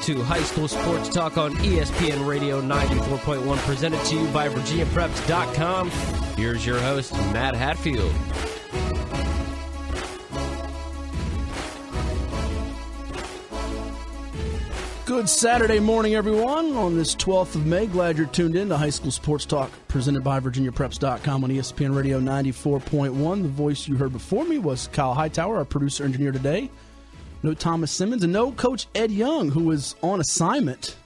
to High School Sports Talk on ESPN Radio 94.1, presented to you by VirginiaPreps.com. Here's your host, Matt Hatfield. Good Saturday morning, everyone, on this 12th of May. Glad you're tuned in to High School Sports Talk, presented by VirginiaPreps.com on ESPN Radio 94.1. The voice you heard before me was Kyle Hightower, our producer-engineer today. No Thomas Simmons, and no Coach Ed Young, who was on assignment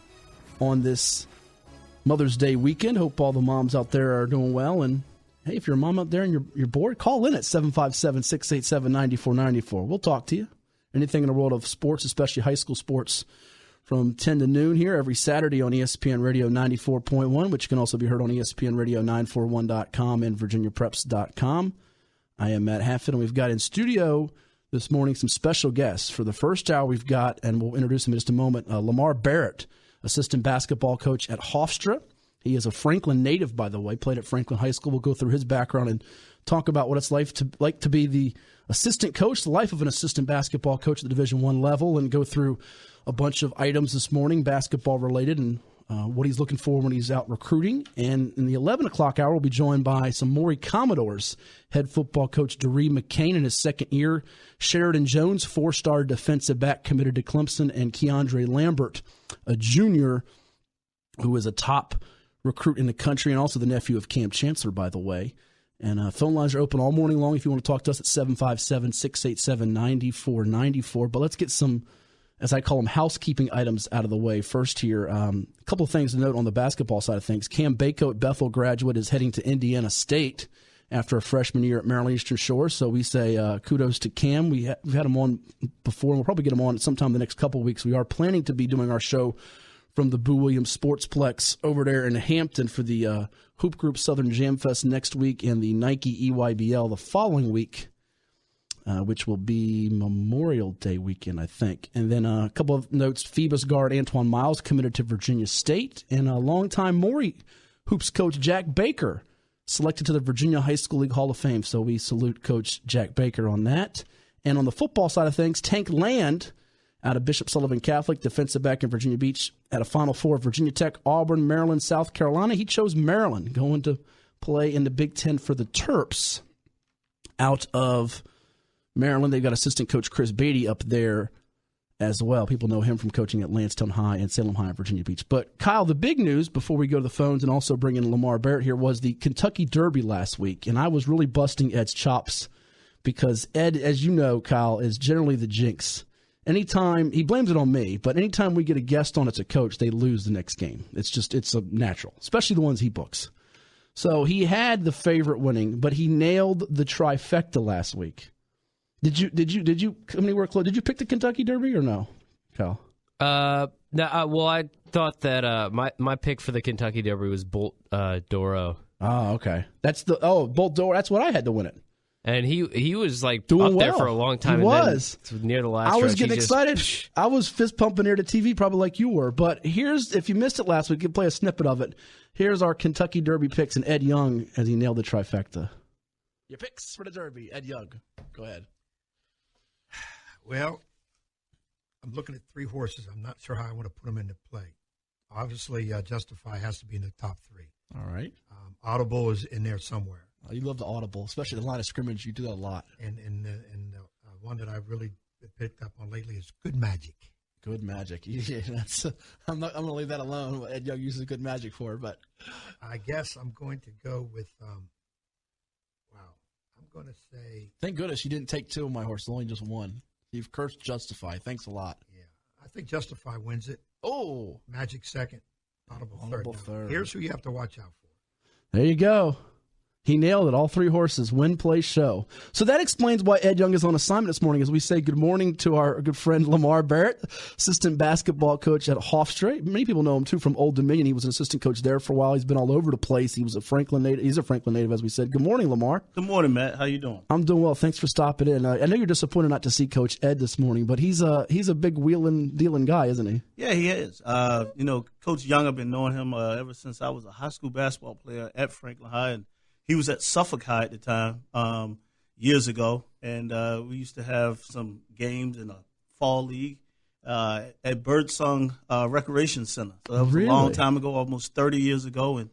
on this Mother's Day weekend. Hope all the moms out there are doing well. And, hey, if you're a mom out there and you're bored, call in at 757-687-9494. We'll talk to you. Anything in the world of sports, especially high school sports, from 10 to noon here every Saturday on ESPN Radio 94.1, which can also be heard on ESPN Radio 941.com and VirginiaPreps.com. I am Matt Hatfield, and we've got in studio this morning some special guests. For the first hour, we've got, and we'll introduce him in just a moment, Lamar Barrett, assistant basketball coach at Hofstra. He is a Franklin native, by the way, played at Franklin High School. We'll go through his background and talk about what it's like to be the assistant coach, the life of an assistant basketball coach at the Division I level, and go through a bunch of items this morning, basketball related, and what he's looking for when he's out recruiting. And in the 11 o'clock hour, we'll be joined by some Maury Commodores head football coach Doree McCain in his second year, Sheridan Jones, four-star defensive back committed to Clemson, and Keandre Lambert, a junior who is a top recruit in the country and also the nephew of Cam Chancellor, by the way. And phone lines are open all morning long if you want to talk to us at 757-687-9494. But let's get some, as I call them, housekeeping items out of the way first here. A couple of things to note on the basketball side of things. Cam Bako, at Bethel graduate, is heading to Indiana State after a freshman year at Maryland Eastern Shore. So we say kudos to Cam. We've had him on before, and we'll probably get him on sometime the next couple of weeks. We are planning to be doing our show from the Boo Williams Sportsplex over there in Hampton for the Hoop Group Southern Jam Fest next week and the Nike EYBL the following week, which will be Memorial Day weekend, I think. And then a couple of notes. Phoebus guard Antoine Miles committed to Virginia State, and a longtime Maury Hoops coach Jack Baker selected to the Virginia High School League Hall of Fame. So we salute Coach Jack Baker on that. And on the football side of things, Tank Land out of Bishop Sullivan Catholic, defensive back in Virginia Beach, at a Final Four of Virginia Tech, Auburn, Maryland, South Carolina. He chose Maryland, going to play in the Big Ten for the Terps. Out of Maryland, they've got assistant coach Chris Beatty up there as well. People know him from coaching at Lansdowne High and Salem High in Virginia Beach. But, Kyle, the big news before we go to the phones and also bring in Lamar Barrett here was the Kentucky Derby last week. And I was really busting Ed's chops because Ed, as you know, Kyle, is generally the jinx. Anytime, he blames it on me, but anytime we get a guest on as a coach, they lose the next game. It's a natural, especially the ones he books. So he had the favorite winning, but he nailed the trifecta last week. Did you come anywhere close? Did you pick the Kentucky Derby or no, Kyle? No, well, I thought that my pick for the Kentucky Derby was Bolt Doro. Oh, okay. Bolt Doro. That's what I had to win it. And he was like doing up there for a long time. He was. Near the last I was stretch, getting excited. I was fist pumping near the TV, probably like you were. But if you missed it last week, you can play a snippet of it. Here's our Kentucky Derby picks and Ed Young as he nailed the trifecta. Your picks for the Derby, Ed Young. Go ahead. Well, I'm looking at three horses. I'm not sure how I want to put them into play. Obviously, Justify has to be in the top three. All right. Audible is in there somewhere. Oh, you love the Audible, especially the line of scrimmage. You do that a lot. And one that I've really picked up on lately is Good Magic. Good Magic. Yeah, I'm going to leave that alone. Ed Young uses Good Magic for it, but I guess I'm going to go with. I'm going to say. Thank goodness you didn't take two of my horses, only just one. You've cursed Justify. Thanks a lot. Yeah, I think Justify wins it. Oh, Magic second, Audible third. Third. Here's who you have to watch out for. There you go. He nailed it. All three horses, win, play, show. So that explains why Ed Young is on assignment this morning as we say good morning to our good friend Lamar Barrett, assistant basketball coach at Hofstra. Many people know him, too, from Old Dominion. He was an assistant coach there for a while. He's been all over the place. He was a Franklin native. He's a Franklin native, as we said. Good morning, Lamar. Good morning, Matt. How you doing? I'm doing well. Thanks for stopping in. I know you're disappointed not to see Coach Ed this morning, but he's a big wheeling, dealing guy, isn't he? Yeah, he is. Coach Young, I've been knowing him ever since I was a high school basketball player at Franklin High, and he was at Suffolk High at the time, years ago, and we used to have some games in a fall league at Birdsong Recreation Center. So that was Really? a long time ago, almost 30 years ago, and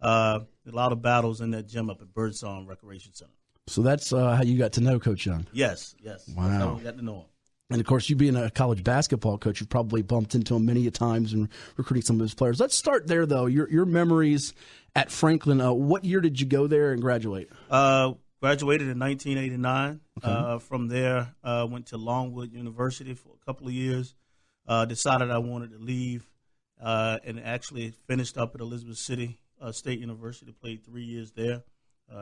a lot of battles in that gym up at Birdsong Recreation Center. So that's how you got to know Coach Young. Yes. Wow. That's how we got to know him. And, of course, you being a college basketball coach, you've probably bumped into him many a times and recruiting some of his players. Let's start there, though. Your memories at Franklin. What year did you go there and graduate? Graduated in 1989. Okay. From there, went to Longwood University for a couple of years. Decided I wanted to leave and actually finished up at Elizabeth City State University. Played 3 years there.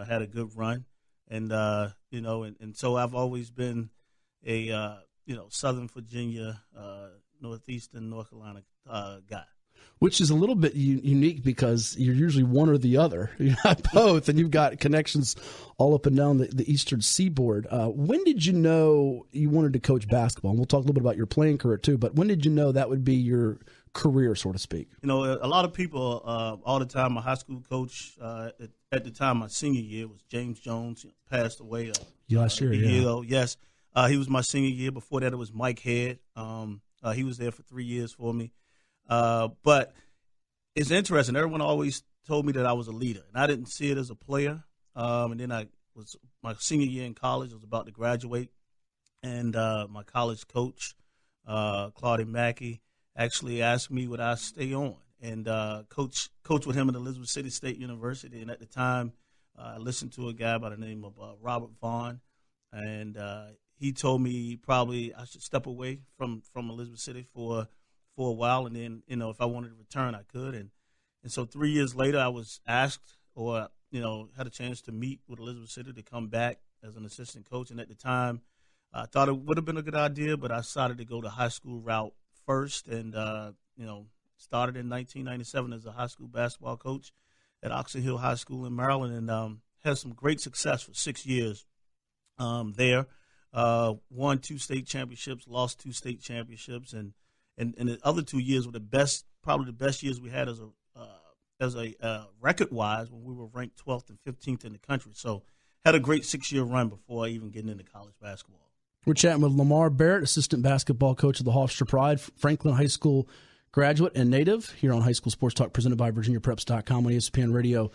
Had a good run. And, and so I've always been a Southern Virginia, Northeastern North Carolina guy. Which is a little bit unique because you're usually one or the other. You're not both, and you've got connections all up and down the Eastern Seaboard. When did you know you wanted to coach basketball? And we'll talk a little bit about your playing career too, but when did you know that would be your career, so to speak? A lot of people all the time, my high school coach at the time, my senior year, was James Jones, passed away last year. Year ago. Yes. He was my senior year. Before that, it was Mike Head. He was there for 3 years for me. But it's interesting. Everyone always told me that I was a leader, and I didn't see it as a player. And then I was my senior year in college. I was about to graduate, and my college coach, Claudia Mackey, actually asked me would I stay on and coach with him at Elizabeth City State University. And at the time, I listened to a guy by the name of Robert Vaughn, and he told me probably I should step away from Elizabeth City for a while, and then if I wanted to return, I could. And so 3 years later, I was asked, or had a chance to meet with Elizabeth City to come back as an assistant coach. And at the time, I thought it would have been a good idea, but I decided to go the high school route first, and started in 1997 as a high school basketball coach at Oxon Hill High School in Maryland, and had some great success for 6 years there. Won 2 state championships, lost 2 state championships, and the other 2 years were probably the best years we had as a record-wise, when we were ranked 12th and 15th in the country. So had a great 6-year run before even getting into college basketball. We're chatting with Lamar Barrett, assistant basketball coach of the Hofstra Pride, Franklin High School graduate and native, here on High School Sports Talk, presented by VirginiaPreps.com on ESPN Radio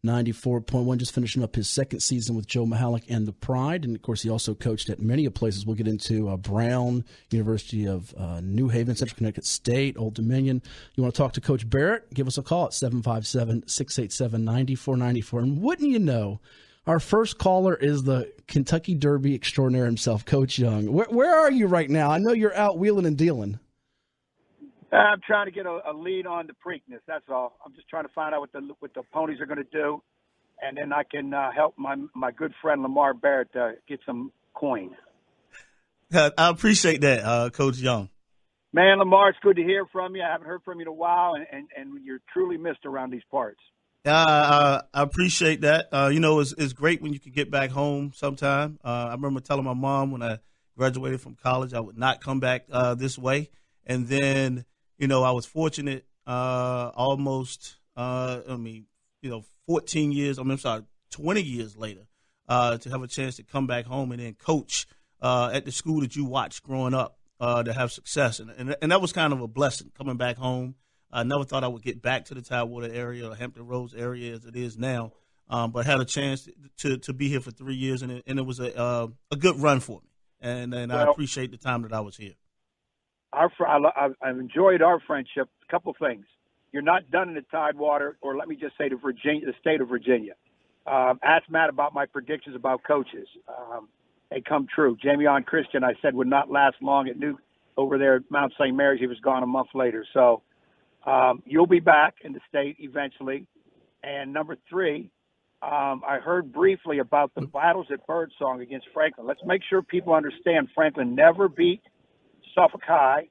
94.1, just finishing up his second season with Joe Mahalik and the Pride. And, of course, he also coached at many places. We'll get into Brown, University of New Haven, Central Connecticut State, Old Dominion. You want to talk to Coach Barrett? Give us a call at 757-687-9494. And wouldn't you know, our first caller is the Kentucky Derby extraordinaire himself, Coach Young. Where are you right now? I know you're out wheeling and dealing. I'm trying to get a lead on the Preakness. That's all. I'm just trying to find out what the ponies are going to do, and then I can help my good friend Lamar Barrett get some coin. I appreciate that, Coach Young. Man, Lamar, it's good to hear from you. I haven't heard from you in a while, and you're truly missed around these parts. I appreciate that. It's great when you can get back home sometime. I remember telling my mom when I graduated from college I would not come back this way, and then I was fortunate 20 years later to have a chance to come back home and then coach at the school that you watched growing up to have success. And that was kind of a blessing coming back home. I never thought I would get back to the Tidewater area or Hampton Roads area as it is now, but had a chance to be here for 3 years, and it was a good run for me. And I appreciate the time that I was here. I've enjoyed our friendship. A couple things. You're not done in the Tidewater, or let me just say the state of Virginia. Ask Matt about my predictions about coaches. They come true. Jamion Christian, I said, would not last long at Newt over there at Mount St. Mary's. He was gone a month later. So you'll be back in the state eventually. And number 3, I heard briefly about the battles at Birdsong against Franklin. Let's make sure people understand Franklin never beat Suffolk High.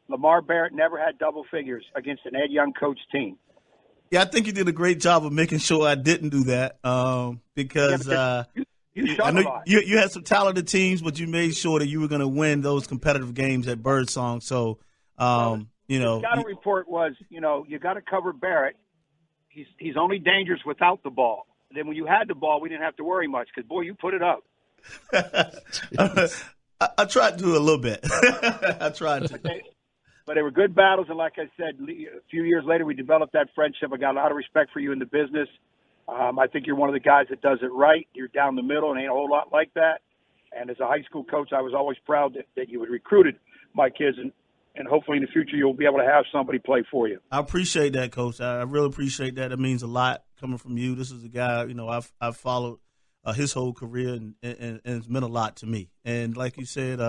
Lamar Barrett never had double figures against an Ed Young coach team. Yeah, I think you did a great job of making sure I didn't do that because I know you had some talented teams, but you made sure that you were going to win those competitive games at Birdsong. So, the scouting report was, you got to cover Barrett. He's only dangerous without the ball. And then when you had the ball, we didn't have to worry much because, boy, you put it up. I tried to do a little bit. I tried to. But they were good battles, and like I said, a few years later, we developed that friendship. I got a lot of respect for you in the business. I think you're one of the guys that does it right. You're down the middle, and ain't a whole lot like that. And as a high school coach, I was always proud that you had recruited my kids, and hopefully in the future you'll be able to have somebody play for you. I appreciate that, Coach. I really appreciate that. It means a lot coming from you. This is a guy, I've followed his whole career, and it's meant a lot to me. And like you said,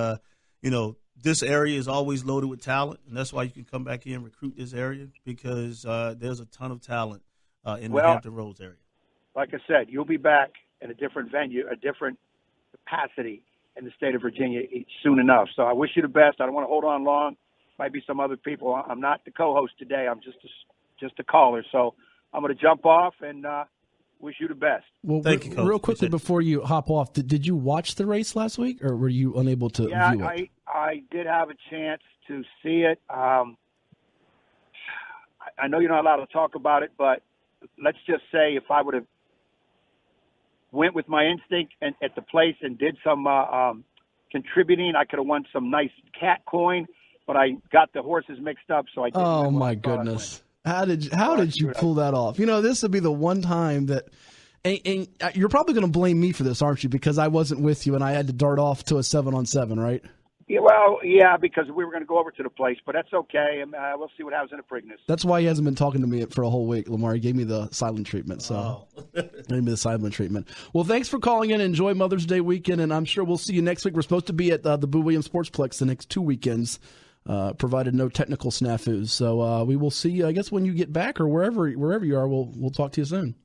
this area is always loaded with talent, and that's why you can come back here and recruit this area, because there's a ton of talent in the Hampton Roads area. Like I said, you'll be back in a different venue, a different capacity in the state of Virginia soon enough. So I wish you the best. I don't want to hold on long. Might be some other people. I'm not the co-host today. I'm just a caller. So I'm going to jump off and wish you the best. Well, thank you, Coach. Real quickly before you hop off, did you watch the race last week, or were you unable to view it? Yeah, I did have a chance to see it. I know you're not allowed to talk about it, but let's just say if I would have went with my instinct and at the place and did some contributing, I could have won some nice cat coin, but I got the horses mixed up, so I didn't. Oh my goodness! How did you pull that off? This would be the one time that, and you're probably going to blame me for this, aren't you? Because I wasn't with you and I had to dart off to a 7-on-7, right? Yeah, well, yeah, because we were going to go over to the place, but that's okay. We'll see what happens in the Preakness. That's why he hasn't been talking to me for a whole week, Lamar. He gave me the silent treatment. So gave me the silent treatment. Well, thanks for calling in. Enjoy Mother's Day weekend, and I'm sure we'll see you next week. We're supposed to be at the Boo Williams Sportsplex the next 2 weekends, provided no technical snafus. So we will see you, I guess, when you get back or wherever you are. We'll talk to you soon.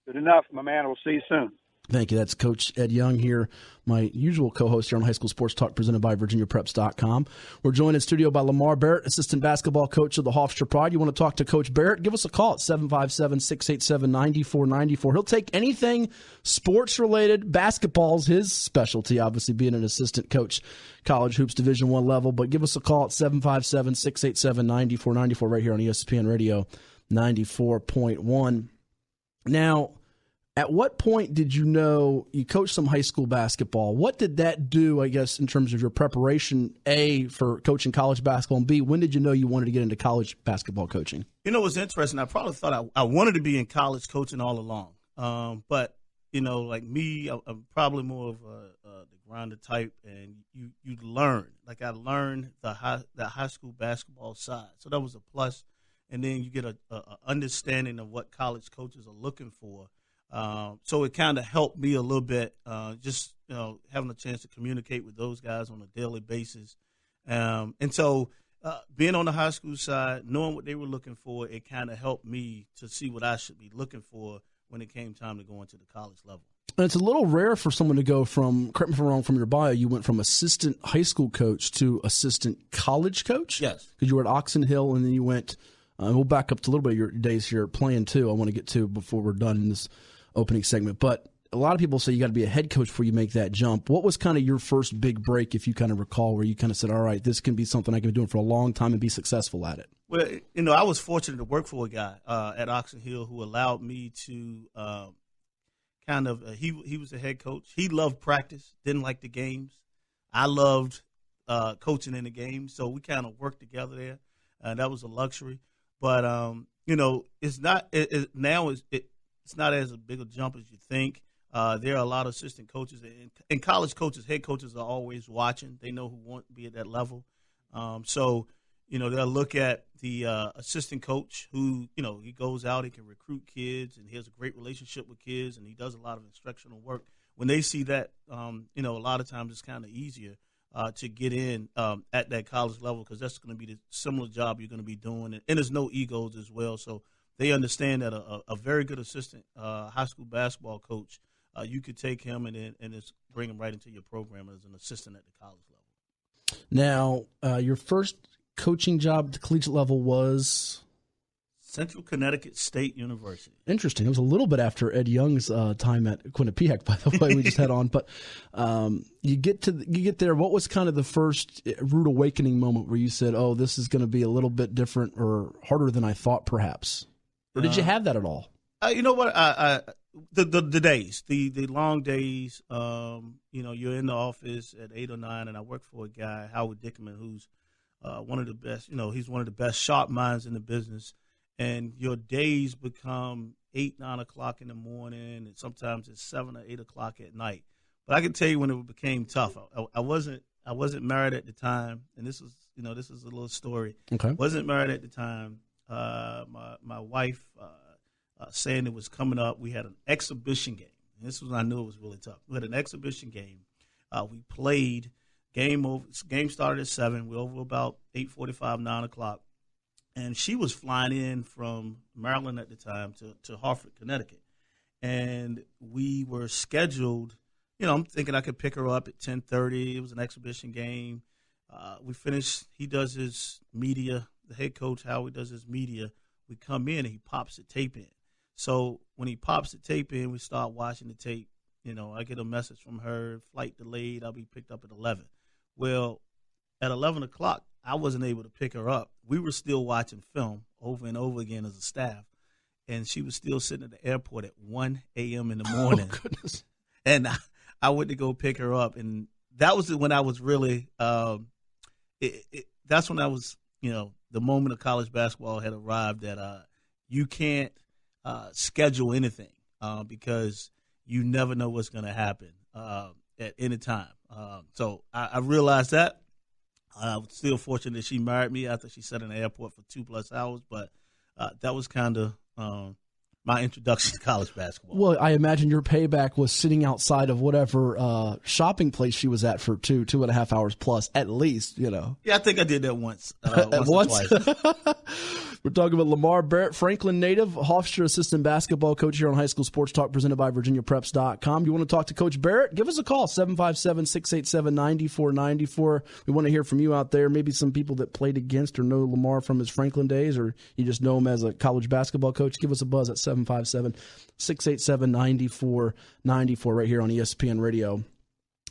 Good enough, my man. We'll see you soon. Thank you. That's Coach Ed Young here, my usual co-host here on High School Sports Talk, presented by VirginiaPreps.com. We're joined in studio by Lamar Barrett, assistant basketball coach of the Hofstra Pride. You want to talk to Coach Barrett? Give us a call at 757-687-9494. He'll take anything sports-related. Basketball's his specialty, obviously being an assistant coach, college hoops Division I level. But give us a call at 757-687-9494 right here on ESPN Radio 94.1. Now, at what point did you know you coached some high school basketball? What did that do, I guess, in terms of your preparation, A, for coaching college basketball, and B, when did you know you wanted to get into college basketball coaching? What's interesting, I probably thought I wanted to be in college coaching all along. But, like me, I'm probably more of the grinder type, and you learn. Like I learned the high school basketball side. So that was a plus. And then you get a understanding of what college coaches are looking for. So it kind of helped me a little bit, just having a chance to communicate with those guys on a daily basis, and so being on the high school side, knowing what they were looking for, it kind of helped me to see what I should be looking for when it came time to go into the college level. And it's a little rare for someone to go from, correct me if I'm wrong, from your bio, you went from assistant high school coach to assistant college coach. Yes, because you were at Oxon Hill, and then you went. We'll back up to a little bit of your days here playing too. I want to get to before we're done in this opening segment, but a lot of people say you got to be a head coach before you make that jump. What was kind of your first big break, if you kind of recall, where you kind of said, all right, this can be something I can be doing for a long time and be successful at it? Well, I was fortunate to work for a guy at Oxon Hill who allowed me to he was the head coach. He loved practice, didn't like the games. I loved coaching in the games, so we kind of worked together there. That was a luxury. But, it's not it's not as big a jump as you think. There are a lot of assistant coaches, and college coaches, head coaches are always watching. They know who want to be at that level. So, they'll look at the assistant coach who, he goes out, he can recruit kids, and he has a great relationship with kids, and he does a lot of instructional work. When they see that, a lot of times it's kind of easier to get in at that college level, because that's going to be the similar job you're going to be doing. And there's no egos as well. So they understand that a very good assistant high school basketball coach, you could take him and just bring him right into your program as an assistant at the college level. Now, your first coaching job at the collegiate level was? Central Connecticut State University. Interesting. It was a little bit after Ed Young's time at Quinnipiac, by the way, we just had on. But you get there. What was kind of the first rude awakening moment where you said, "Oh, this is going to be a little bit different or harder than I thought, perhaps"? Or did you have that at all? You know what? The days, the long days. You're in the office at 8 or 9, and I work for a guy, Howard Dickerman, who's one of the best. He's one of the best sharp minds in the business. And your days become 8, 9 o'clock in the morning, and sometimes it's 7 or 8 o'clock at night. But I can tell you when it became tough. I wasn't married at the time, and this is a little story. Okay. Wasn't married at the time. My wife saying it was coming up. We had an exhibition game. And this was when I knew it was really tough. We had an exhibition game. We played. Game started at 7. We were over about 8:45, 9 o'clock. And she was flying in from Maryland at the time to Hartford, Connecticut. And we were scheduled, I'm thinking I could pick her up at 10:30. It was an exhibition game. We finished. He does his media. The head coach, Howard, does his media. We come in and he pops the tape in. So when he pops the tape in, we start watching the tape. I get a message from her, flight delayed. I'll be picked up at 11. Well, at 11 o'clock, I wasn't able to pick her up. We were still watching film over and over again as a staff, and she was still sitting at the airport at 1 a.m. in the morning. Oh, goodness. And I went to go pick her up, and that was when I was really that's when I was, the moment of college basketball had arrived that you can't schedule anything because you never know what's going to happen at any time. So I realized that. I was still fortunate that she married me after she sat in the airport for 2+ hours, but that was kind of my introduction to college basketball. Well, I imagine your payback was sitting outside of whatever shopping place she was at for 2.5 hours plus, at least, Yeah, I think I did that once. Once? Or twice. We're talking about Lamar Barrett, Franklin native, Hofstra assistant basketball coach here on High School Sports Talk, presented by VirginiaPreps.com. You want to talk to Coach Barrett? Give us a call, 757-687-9494. We want to hear from you out there. Maybe some people that played against or know Lamar from his Franklin days, or you just know him as a college basketball coach. Give us a buzz at 757-687-9494 right here on ESPN Radio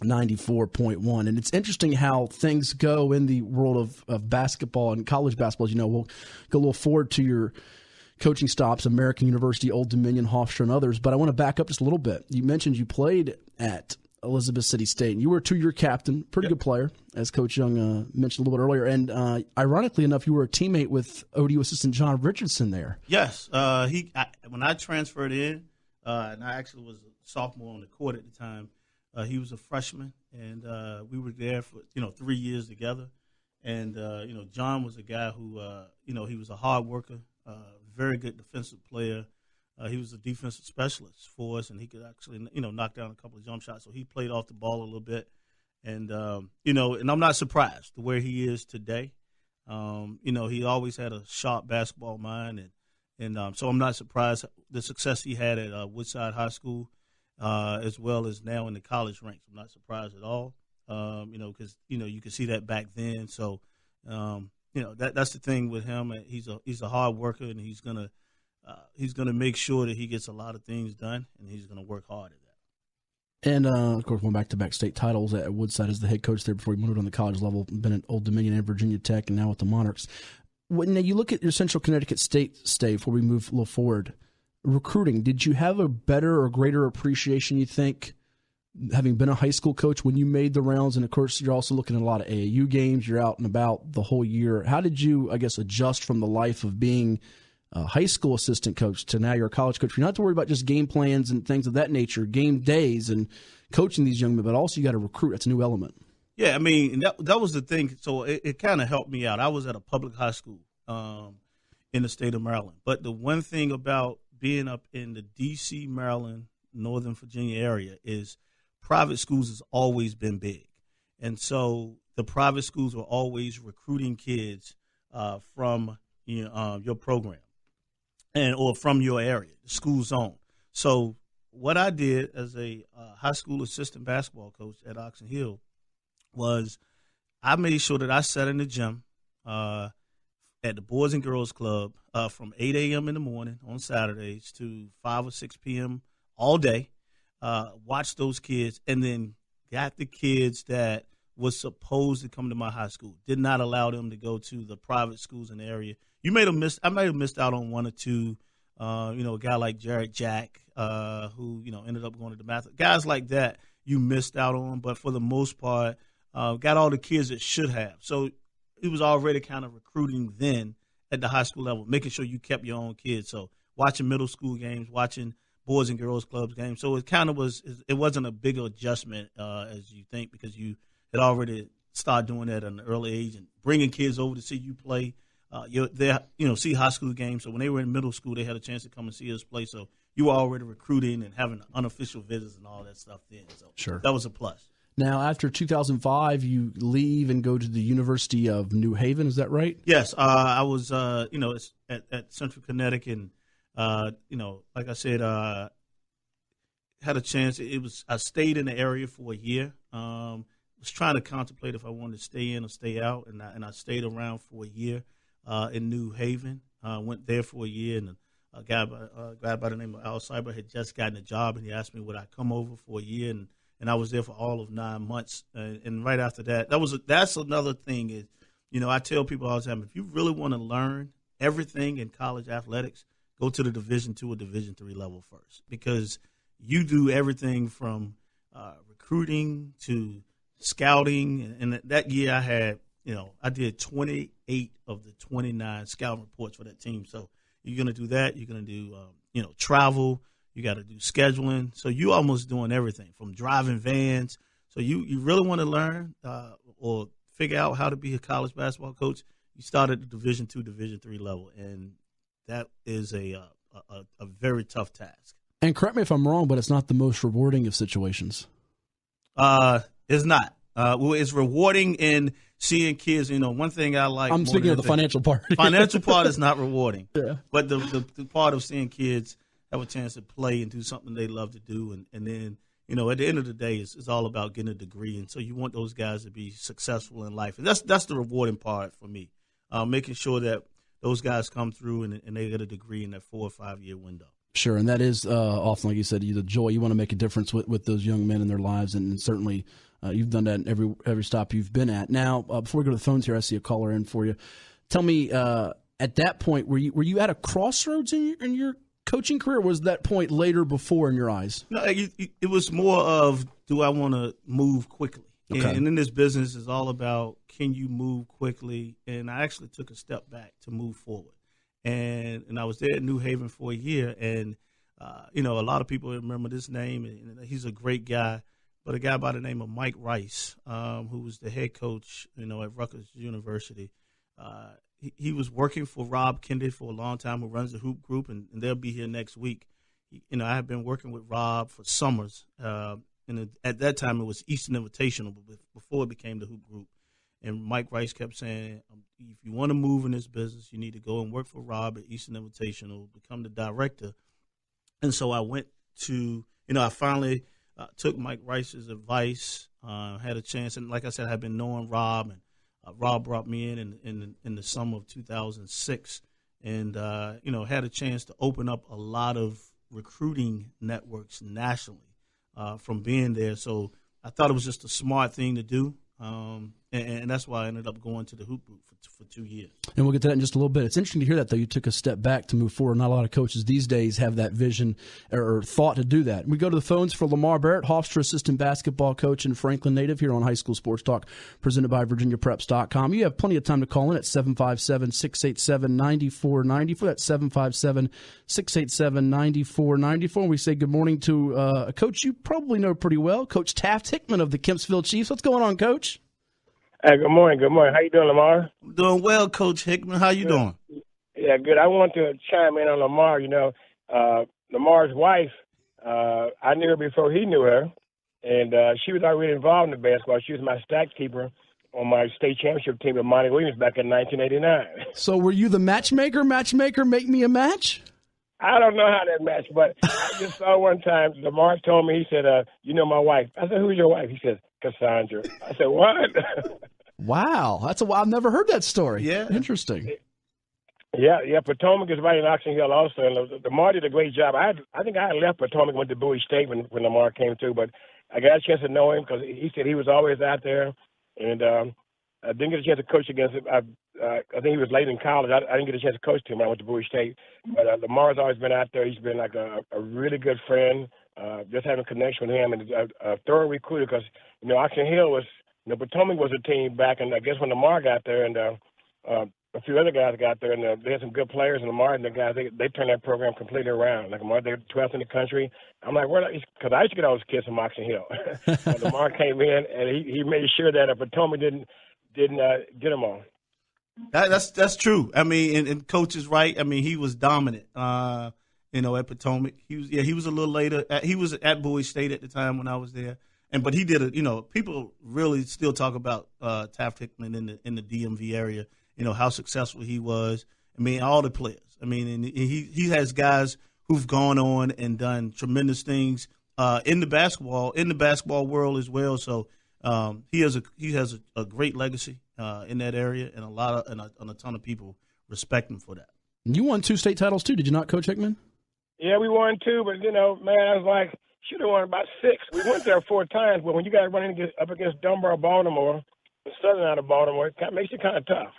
94.1. And it's interesting how things go in the world of basketball and college basketball. As you know, we'll go a little forward to your coaching stops, American University, Old Dominion, Hofstra, and others. But I want to back up just a little bit. You mentioned you played at Elizabeth City State, and you were a 2-year captain, pretty good player, as Coach Young mentioned a little bit earlier. And ironically enough, you were a teammate with ODU assistant John Richardson there. Yes. When I transferred in, and I actually was a sophomore on the court at the time, he was a freshman, and we were there for 3 years together. And John was a guy who he was a hard worker, very good defensive player. He was a defensive specialist for us, and he could actually knock down a couple of jump shots. So he played off the ball a little bit, and and I'm not surprised to where he is today. He always had a sharp basketball mind, and so I'm not surprised the success he had at Woodside High School. As well as now in the college ranks. I'm not surprised at all, because, you could see that back then. So, that's the thing with him. He's a hard worker, and he's gonna make sure that he gets a lot of things done, and he's going to work hard at that. And, of course, won back-to-back state titles at Woodside as the head coach there before he moved on the college level, been at Old Dominion and Virginia Tech, and now with the Monarchs. When you look at your Central Connecticut State stay, before we move a little forward, recruiting, did you have a better or greater appreciation, you think, having been a high school coach when you made the rounds? And, of course, you're also looking at a lot of AAU games. You're out and about the whole year. How did you, adjust from the life of being a high school assistant coach to now you're a college coach? You don't have to worry about just game plans and things of that nature, game days and coaching these young men, but also you got to recruit. That's a new element. Yeah, I mean, that was the thing. So it kind of helped me out. I was at a public high school in the state of Maryland. But the one thing about being up in the D.C., Maryland, Northern Virginia area is private schools has always been big. And so the private schools were always recruiting kids from your program or from your area, the school zone. So what I did as a high school assistant basketball coach at Oxon Hill was I made sure that I sat in the gym at the Boys and Girls Club from 8 a.m. in the morning on Saturdays to 5 or 6 p.m. all day, watched those kids, and then got the kids that was supposed to come to my high school. Did not allow them to go to the private schools in the area. I might have missed out on one or two, a guy like Jared Jack, who, ended up going to the math. Guys like that you missed out on, but for the most part, got all the kids that should have. So already kind of recruiting then at the high school level, making sure you kept your own kids. So watching middle school games, watching Boys and Girls Clubs games. So it wasn't a big adjustment as you think, because you had already started doing that at an early age and bringing kids over to see you play. See high school games. So when they were in middle school, they had a chance to come and see us play. So you were already recruiting and having unofficial visits and all that stuff then. So sure, that was a plus. Now, after 2005, you leave and go to the University of New Haven. Is that right? Yes, I was, at Central Connecticut, and like I said, had a chance. I stayed in the area for a year. Was trying to contemplate if I wanted to stay in or stay out, and I stayed around for a year in New Haven. Went there for a year, and a guy by the name of Al Cyber had just gotten a job, and he asked me would I come over for a year, and I was there for all of 9 months. And right after that, that's another thing is, I tell people all the time, if you really want to learn everything in college athletics, go to the Division II or Division III level first, because you do everything from recruiting to scouting. And that year I had, I did 28 of the 29 scouting reports for that team. So you're going to do that. You're going to do, travel. You got to do scheduling. So you almost doing everything from driving vans. So you really want to learn or figure out how to be a college basketball coach. You start at the Division II, Division III level, and that is a very tough task. And correct me if I'm wrong, but it's not the most rewarding of situations. It's not. It's rewarding in seeing kids. One thing I like. I'm speaking of the financial part. Financial part is not rewarding. Yeah. But the part of seeing kids have a chance to play and do something they love to do, and then at the end of the day, it's all about getting a degree, and so you want those guys to be successful in life, and that's the rewarding part for me. Making sure that those guys come through and they get a degree in that 4 or 5 year window. Sure, and that is often, like you said, the joy. You want to make a difference with those young men in their lives, and certainly you've done that in every stop you've been at. Now, before we go to the phones here, I see a caller in for you. Tell me, at that point, were you at a crossroads in your coaching career, or was that point later before in your eyes? No, it was more of, do I want to move quickly? Okay. And in this business, it's all about, can you move quickly? And I actually took a step back to move forward. And I was there at New Haven for a year, and a lot of people remember this name, and he's a great guy. But a guy by the name of Mike Rice, who was the head coach, at Rutgers University, he was working for Rob Kennedy for a long time, who runs the Hoop Group, and they'll be here next week. I have been working with Rob for summers, and at that time it was Eastern Invitational, but before it became the Hoop Group. And Mike Rice kept saying, if you want to move in this business, you need to go and work for Rob at Eastern Invitational, become the director. And so I went to, I finally took Mike Rice's advice, had a chance. And like I said, I had been knowing Rob, and Rob brought me in the summer of 2006, and, had a chance to open up a lot of recruiting networks nationally from being there. So I thought it was just a smart thing to do. And that's why I ended up going to the Hoop Group for 2 years. And we'll get to that in just a little bit. It's interesting to hear that, though. You took a step back to move forward. Not a lot of coaches these days have that vision or thought to do that. We go to the phones for Lamar Barrett, Hofstra assistant basketball coach and Franklin native, here on High School Sports Talk, presented by VirginiaPreps.com. You have plenty of time to call in at 757-687-9494. That's 757-687-9494. We say good morning to a coach you probably know pretty well, Coach Taft Hickman of the Kempsville Chiefs. What's going on, Coach? Hey, good morning. Good morning. How you doing, Lamar? I'm doing well, Coach Hickman. How you doing? Yeah, good. I want to chime in on Lamar. Lamar's wife, I knew her before he knew her, and she was already involved in the basketball. She was my stat keeper on my state championship team with Monty Williams back in 1989. So were you the matchmaker? Matchmaker, make me a match? I don't know how that matched, but I just saw one time, Lamar told me, he said, my wife. I said, who's your wife? He said, Cassandra. I said, what? Wow. I've never heard that story. Yeah. Interesting. Yeah. Potomac is right in Oxon Hill also. And Lamar did a great job. I think I had left Potomac, went to Bowie State when Lamar came through, but I got a chance to know him because he said he was always out there. And I didn't get a chance to coach against him. I think he was late in college. I didn't get a chance to coach him when I went to Bowie State. But Lamar's always been out there. He's been like a really good friend. Just having a connection with him, and a thorough recruiter because, Oxon Hill was Potomac was a team back, and I guess when Lamar got there, and a few other guys got there, and they had some good players, and Lamar and the guys, they turned that program completely around. Like Lamar, they're 12th in the country. I'm like, because I used to get all those kids from Oxon Hill. And Lamar came in, and he made sure that Potomac didn't get them all. That's true. I mean, and Coach is right. I mean, he was dominant. At Potomac, he was a little later. He was at Bowie State at the time when I was there, but he did it. People really still talk about Taft Hickman in the DMV area. How successful he was. I mean, all the players. I mean, and he has guys who've gone on and done tremendous things in the basketball world as well. So he has a great legacy in that area, and a ton of people respect him for that. You won 2 state titles too, did you not, Coach Hickman? Yeah, we won 2, but man, I was like, should have won about 6. We went there 4 times, but when you got to run up against Dunbar, Baltimore, the southern out of Baltimore, it makes it kind of tough.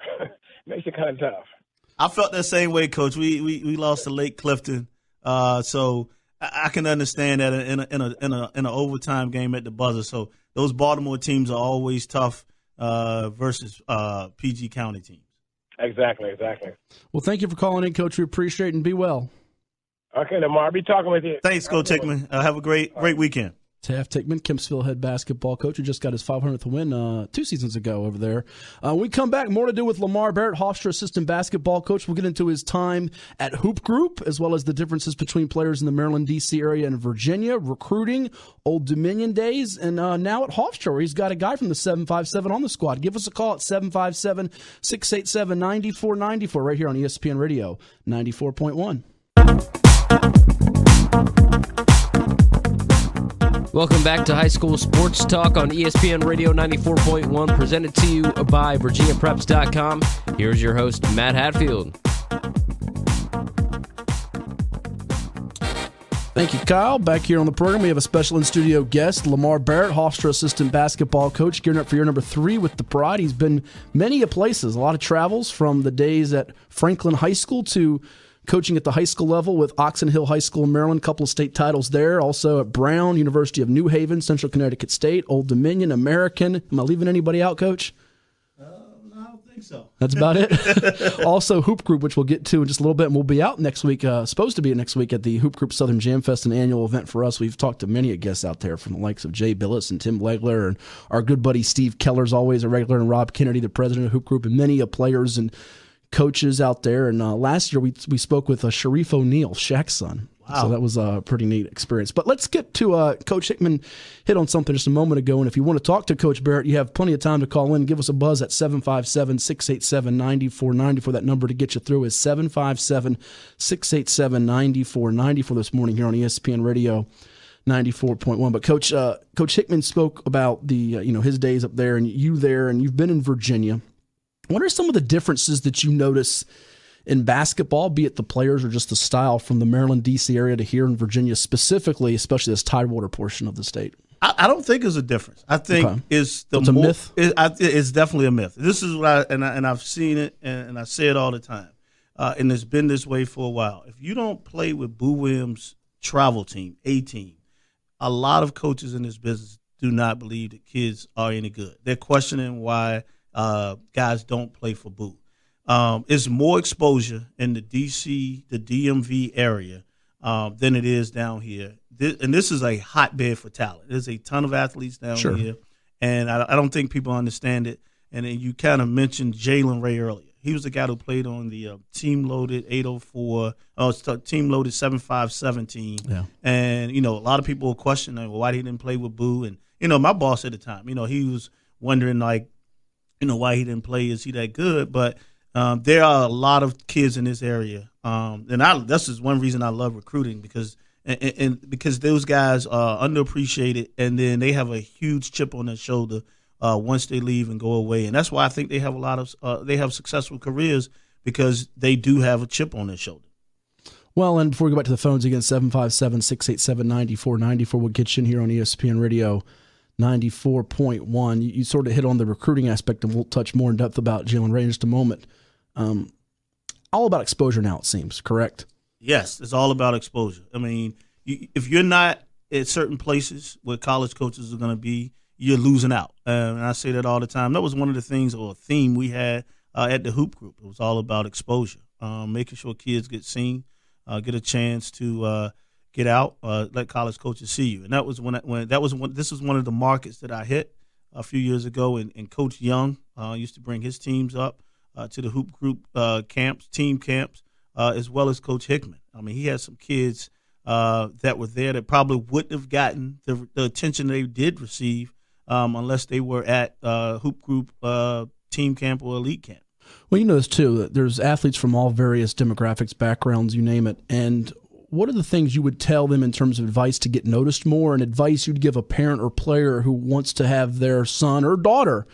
I felt that same way, Coach. We lost to Lake Clifton, so I can understand that in an overtime game at the buzzer. So those Baltimore teams are always tough versus PG County teams. Exactly. Well, thank you for calling in, Coach. We appreciate it, and be well. Okay, Lamar, I'll be talking with you. Thanks, Coach Hickman. Have a great weekend. Taft Hickman, Kempsville head basketball coach, who just got his 500th win 2 seasons ago over there. When we come back, more to do with Lamar Barrett, Hofstra assistant basketball coach. We'll get into his time at Hoop Group, as well as the differences between players in the Maryland, D.C. area and Virginia, recruiting, Old Dominion days, and now at Hofstra, where he's got a guy from the 757 on the squad. Give us a call at 757-687-9494 right here on ESPN Radio 94.1. Welcome back to High School Sports Talk on ESPN Radio 94.1, presented to you by VirginiaPreps.com. Here's your host, Matt Hatfield. Thank you, Kyle. Back here on the program, we have a special in-studio guest, Lamar Barrett, Hofstra assistant basketball coach, gearing up for year number 3 with the Pride. He's been many places, a lot of travels from the days at Franklin High School to coaching at the high school level with Oxon Hill High School in Maryland, a couple of state titles there. Also at Brown, University of New Haven, Central Connecticut State, Old Dominion, American. Am I leaving anybody out, Coach? No, I don't think so. That's about it. Also, Hoop Group, which we'll get to in just a little bit, and we'll be out next week, supposed to be next week at the Hoop Group Southern Jam Fest, an annual event for us. We've talked to many guests out there from the likes of Jay Billis and Tim Legler, and our good buddy Steve Keller's always a regular, and Rob Kennedy, the president of Hoop Group, and many players and coaches out there. And last year we spoke with Sharif O'Neal, Shaq's son. Wow. So that was a pretty neat experience. But let's get to Coach Hickman hit on something just a moment ago. And if you want to talk to Coach Barrett, you have plenty of time to call in. Give us a buzz at 757-687-9494. That number to get you through is 757-687-9494 this morning here on ESPN Radio 94.1. But Coach Hickman spoke about the his days up there and you there, and you've been in Virginia. What are some of the differences that you notice in basketball, be it the players or just the style, from the Maryland, D.C. area to here in Virginia specifically, especially this Tidewater portion of the state? I don't think it's a difference. I think it's a myth. It's definitely a myth. This is what I've seen it, and I say it all the time, and it's been this way for a while. If you don't play with Boo Williams' travel team, A team, a lot of coaches in this business do not believe that kids are any good. They're questioning why guys don't play for Boo. It's more exposure in the D.C., the DMV area than it is down here. And this is a hotbed for talent. There's a ton of athletes down here, and I don't think people understand it. And then you kind of mentioned Jalen Ray earlier. He was the guy who played on the team-loaded 804, team-loaded 757 team. Yeah. And, a lot of people were questioning why he didn't play with Boo. And, my boss at the time, he was wondering, why he didn't play. Is he that good? But there are a lot of kids in this area, and this is one reason I love recruiting, because those guys are underappreciated, and then they have a huge chip on their shoulder once they leave and go away, and that's why I think they have a lot of they have successful careers, because they do have a chip on their shoulder. Well, and before we go back to the phones again, 757-687-9494, we'll get you in here on ESPN Radio 94.1. You sort of hit on the recruiting aspect, and we'll touch more in depth about Jalen Ray in just a moment. All about exposure now, it seems, correct? Yes, it's all about exposure. I mean, if you're not at certain places where college coaches are going to be, you're losing out. And I say that all the time. That was one of the things or a theme we had at the hoop group. It was all about exposure, making sure kids get seen, get a chance to get out, let college coaches see you. And that was this was one of the markets that I hit a few years ago. And Coach Young used to bring his teams up to the hoop group team camps, as well as Coach Hickman. I mean, he had some kids that were there that probably wouldn't have gotten the attention they did receive unless they were at hoop group team camp or elite camp. Well, you notice, too, that there's athletes from all various demographics, backgrounds, you name it. And what are the things you would tell them in terms of advice to get noticed more and advice you'd give a parent or player who wants to have their son or daughter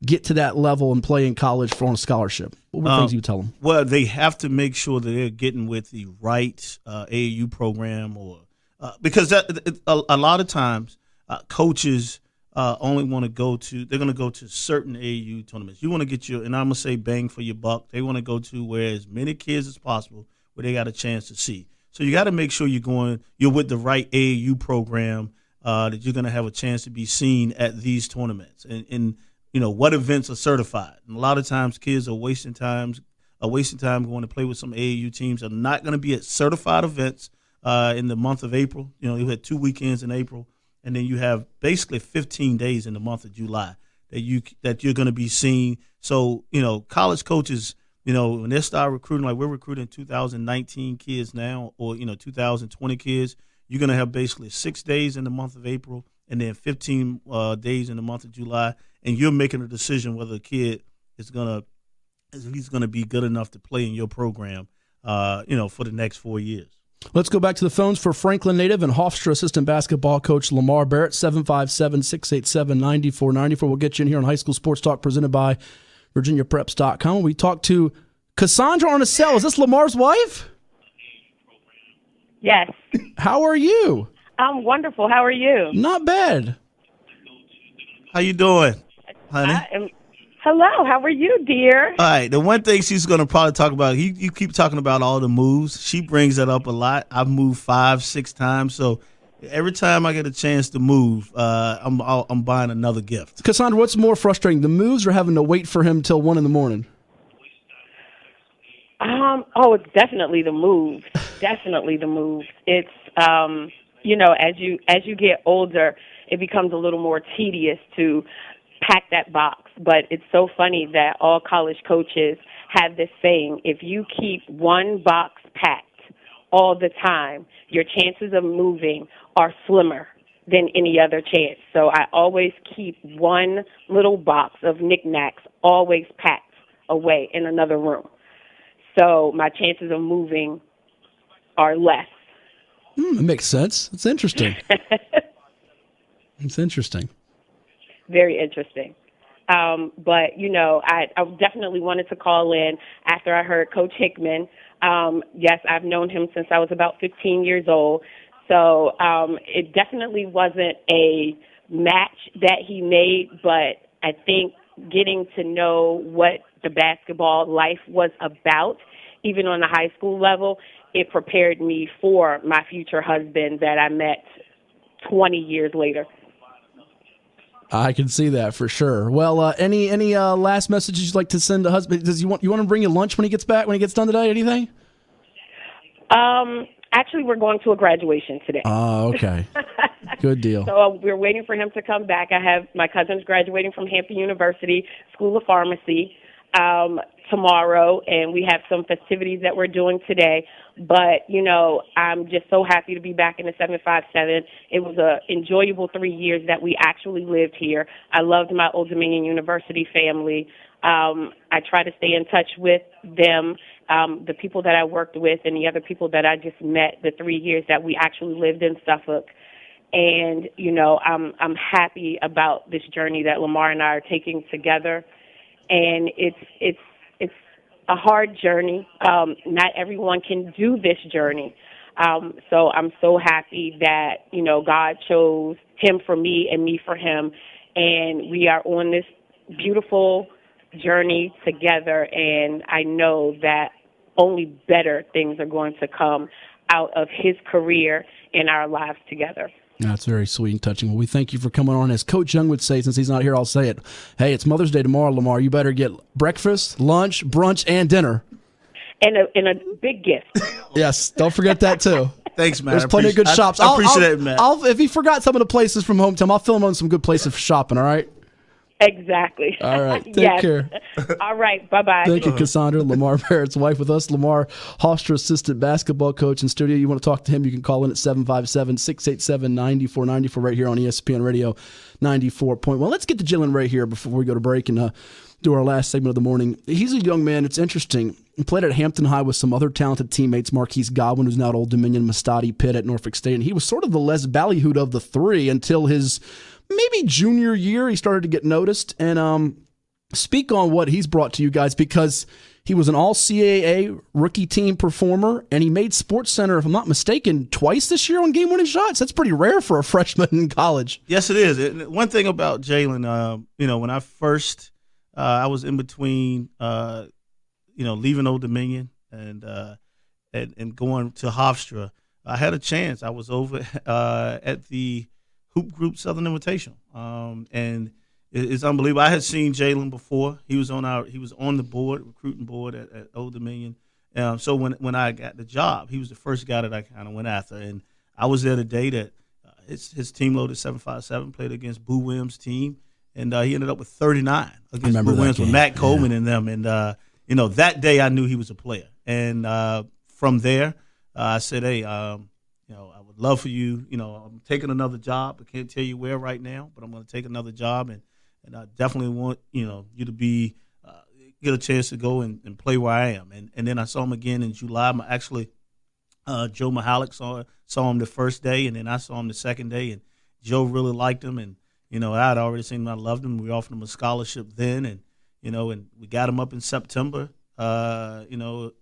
get to that level and play in college for a scholarship? What were the things you tell them? Well, they have to make sure that they're getting with the right AAU program because a lot of times coaches only want to they're going to go to certain AAU tournaments. You want to get and I'm going to say bang for your buck. They want to go to where as many kids as possible where they got a chance to see. So you got to make sure you're with the right AAU program that you're going to have a chance to be seen at these tournaments. And what events are certified. And a lot of times kids are wasting time going to play with some AAU teams. Are not going to be at certified events in the month of April. You had 2 weekends in April, and then you have basically 15 days in the month of July that you're going to be seen. So, college coaches, when they start recruiting, like we're recruiting 2019 kids now, or 2020 kids, you're going to have basically 6 days in the month of April and then 15 days in the month of July, and you're making a decision whether a kid is going to be good enough to play in your program, for the next 4 years. Let's go back to the phones for Franklin native and Hofstra assistant basketball coach Lamar Barrett, 757-687-9494. We'll get you in here on High School Sports Talk presented by VirginiaPreps.com. We talked to Cassandra Arnacell. Is this Lamar's wife? Yes. How are you? I'm wonderful. How are you? Not bad. How you doing, honey? Hello. How are you, dear? All right. The one thing she's going to probably talk about, you keep talking about all the moves. She brings that up a lot. I've moved 5-6 times, so every time I get a chance to move, I'm buying another gift. Cassandra, what's more frustrating, the moves or having to wait for him till 1 a.m? It's definitely the move. Definitely the move. It's as you get older, it becomes a little more tedious to pack that box. But it's so funny that all college coaches have this saying: if you keep one box packed all the time, your chances of moving are slimmer than any other chance. So I always keep one little box of knickknacks always packed away in another room. So my chances of moving are less. It makes sense. It's interesting. It's interesting. Very interesting. But, I definitely wanted to call in after I heard Coach Hickman. Yes, I've known him since I was about 15 years old. So it definitely wasn't a match that he made, but I think getting to know what the basketball life was about, even on the high school level, it prepared me for my future husband that I met 20 years later. I can see that for sure. Well, any last messages you'd like to send to husband? Does you want to bring you lunch when he gets done today? Anything? Actually, we're going to a graduation today. Oh, okay. Good deal. So we're waiting for him to come back. I have my cousin's graduating from Hampton University School of Pharmacy tomorrow, and we have some festivities that we're doing today. But, I'm just so happy to be back in the 757. It was an enjoyable 3 years that we actually lived here. I loved my Old Dominion University family. I try to stay in touch with them, the people that I worked with and the other people that I just met the 3 years that we actually lived in Suffolk. And, I'm happy about this journey that Lamar and I are taking together. And it's a hard journey. Not everyone can do this journey. So I'm so happy that, God chose him for me and me for him. And we are on this beautiful journey together. And I know that only better things are going to come out of his career and our lives together. That's very sweet and touching. Well, we thank you for coming on. As Coach Young would say, since he's not here, I'll say it. Hey, it's Mother's Day tomorrow, Lamar. You better get breakfast, lunch, brunch, and dinner. And a big gift. Yes, don't forget that too. Thanks, man. There's plenty of good shops. I appreciate it, man. If he forgot some of the places from hometown, I'll fill him on some good places for shopping, all right? Exactly. All right. Take care. All right. Bye-bye. Thank you, Cassandra. Lamar Barrett's wife with us. Lamar, Hofstra assistant basketball coach in studio. You want to talk to him, you can call in at 757-687-9494 right here on ESPN Radio 94.1. Let's get to Jalen Ray here before we go to break and do our last segment of the morning. He's a young man. It's interesting. He played at Hampton High with some other talented teammates, Marquise Godwin, who's now at Old Dominion, Mastadi Pitt at Norfolk State, and he was sort of the less ballyhooed of the three until his maybe junior year. He started to get noticed. And speak on what he's brought to you guys, because he was an all-CAA rookie team performer, and he made SportsCenter, if I'm not mistaken, twice this year on game-winning shots. That's pretty rare for a freshman in college. Yes, it is. One thing about Jalen, when I first I was in between, leaving Old Dominion and going to Hofstra, I had a chance. I was over at the Hoop Group Southern Invitational, and it's unbelievable. I had seen Jalen before. He was on the board, recruiting board at Old Dominion. So when I got the job, he was the first guy that I kind of went after, and I was there the day that his team loaded 757, played against Boo Williams' team, and he ended up with 39 against Boo Williams with Matt Coleman and them. And that day I knew he was a player. And from there, I said, hey, I would love for you. I'm taking another job. I can't tell you where right now, but I'm going to take another job, and I definitely want you to be get a chance to go and play where I am. And then I saw him again in July. Actually, Joe Mahalik saw him the first day, and then I saw him the second day, and Joe really liked him, and I had already seen him. I loved him. We offered him a scholarship then, and we got him up in September. To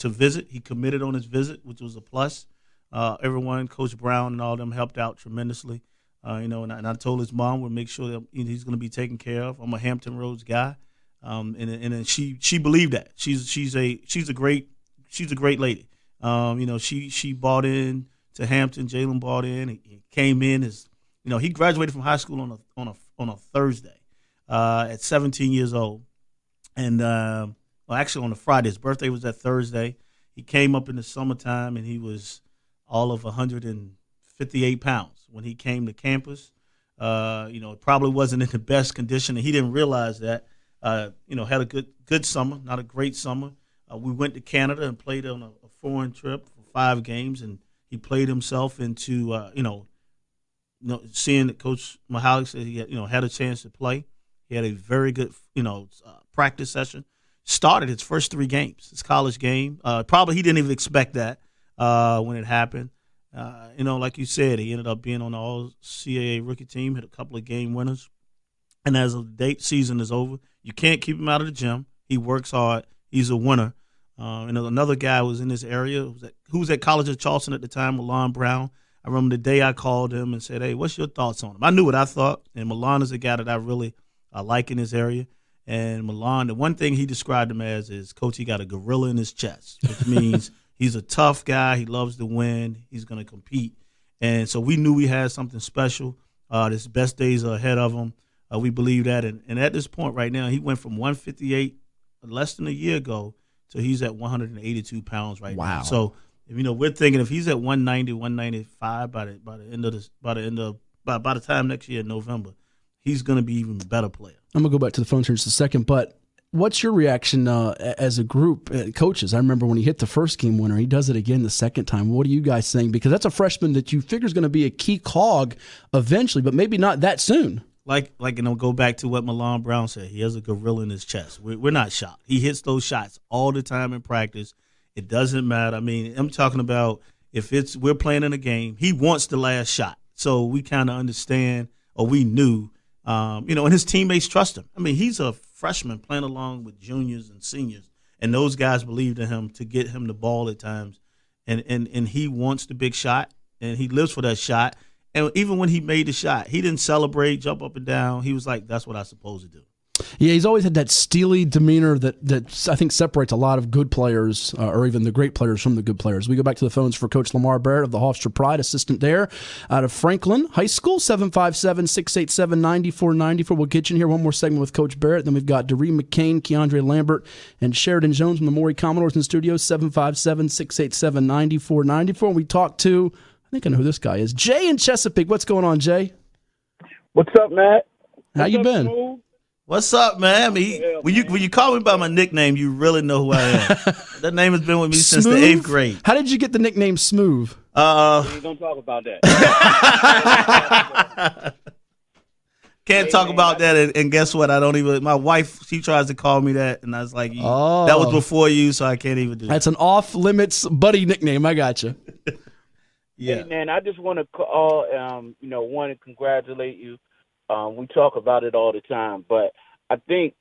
visit. He committed on his visit, which was a plus. Everyone, Coach Brown and all of them helped out tremendously. And I told his mom we'll make sure that he's going to be taken care of. I'm a Hampton Roads guy, and she believed that. She's a great lady. She bought in to Hampton. Jalen bought in. He came in as he graduated from high school on a Thursday at 17 years old, and actually on a Friday. His birthday was that Thursday. He came up in the summertime, and he was all of 158 pounds when he came to campus. It probably wasn't in the best condition, and he didn't realize that. Had a good summer, not a great summer. We went to Canada and played on a foreign trip for 5 games, and he played himself into, seeing that Coach Mahalik said he had a chance to play. He had a very good, practice session. Started his first 3 games, his college game. Probably he didn't even expect that when it happened. Like you said, he ended up being on the All-CAA rookie team, hit a couple of game winners. And as the season is over, you can't keep him out of the gym. He works hard. He's a winner. And another guy was in this area who was at College of Charleston at the time, Milan Brown. I remember the day I called him and said, hey, what's your thoughts on him? I knew what I thought, and Milan is a guy that I really like in this area. And Milan, the one thing he described him as is, Coach, he got a gorilla in his chest, which means he's a tough guy. He loves to win. He's going to compete. And so we knew we had something special. His best days are ahead of him. We believe that. And at this point right now, he went from 158 less than a year ago to he's at 182 pounds right now. So, we're thinking if he's at 190, 195 by the time next year in November, he's going to be even a better player. I'm going to go back to the phone here in just a second, but what's your reaction as a group, coaches? I remember when he hit the first game winner, he does it again the second time. What are you guys saying? Because that's a freshman that you figure is going to be a key cog eventually, but maybe not that soon. Go back to what Milan Brown said. He has a gorilla in his chest. We're not shocked. He hits those shots all the time in practice. It doesn't matter. I mean, I'm talking about if we're playing in a game, he wants the last shot. So we kind of understand, or we knew, and his teammates trust him. I mean, he's a freshman playing along with juniors and seniors, and those guys believed in him to get him the ball at times. And he wants the big shot, and he lives for that shot. And even when he made the shot, he didn't celebrate, jump up and down. He was like, that's what I'm supposed to do. Yeah, he's always had that steely demeanor that I think separates a lot of good players, or even the great players from the good players. We go back to the phones for Coach Lamar Barrett of the Hofstra Pride, assistant there out of Franklin High School, 757-687-9494. We'll get you in here. One more segment with Coach Barrett. Then we've got Doree McCain, Keandre Lambert, and Sheridan Jones from the Maury Commodores in the studio, 757-687-9494. And we talk to, I think I know who this guy is, Jay in Chesapeake. What's going on, Jay? What's up, Matt? How you been? Smooth? What's up, man? I mean, when you call me by my nickname, you really know who I am. That name has been with me since the 8th grade. How did you get the nickname Smooth? We don't talk about that. Can't talk about that, and guess what? I don't even. My wife, she tries to call me that, and I was like, that was before you, so I can't even do that. That's an off-limits buddy nickname. I got you. Yeah, hey, man, I just want to call, want to congratulate you. We talk about it all the time, but I think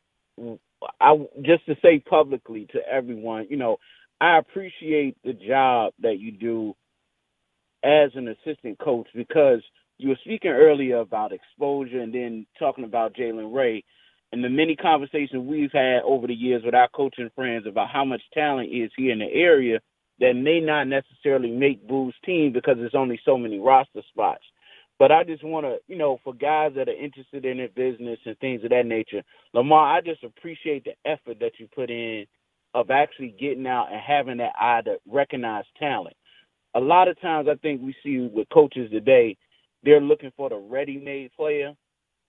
just to say publicly to everyone, I appreciate the job that you do as an assistant coach, because you were speaking earlier about exposure and then talking about Jalen Ray and the many conversations we've had over the years with our coaching friends about how much talent is here in the area that may not necessarily make Boo's team because there's only so many roster spots. But I just want to, for guys that are interested in their business and things of that nature, Lamar, I just appreciate the effort that you put in of actually getting out and having that eye to recognize talent. A lot of times I think we see with coaches today, they're looking for the ready-made player.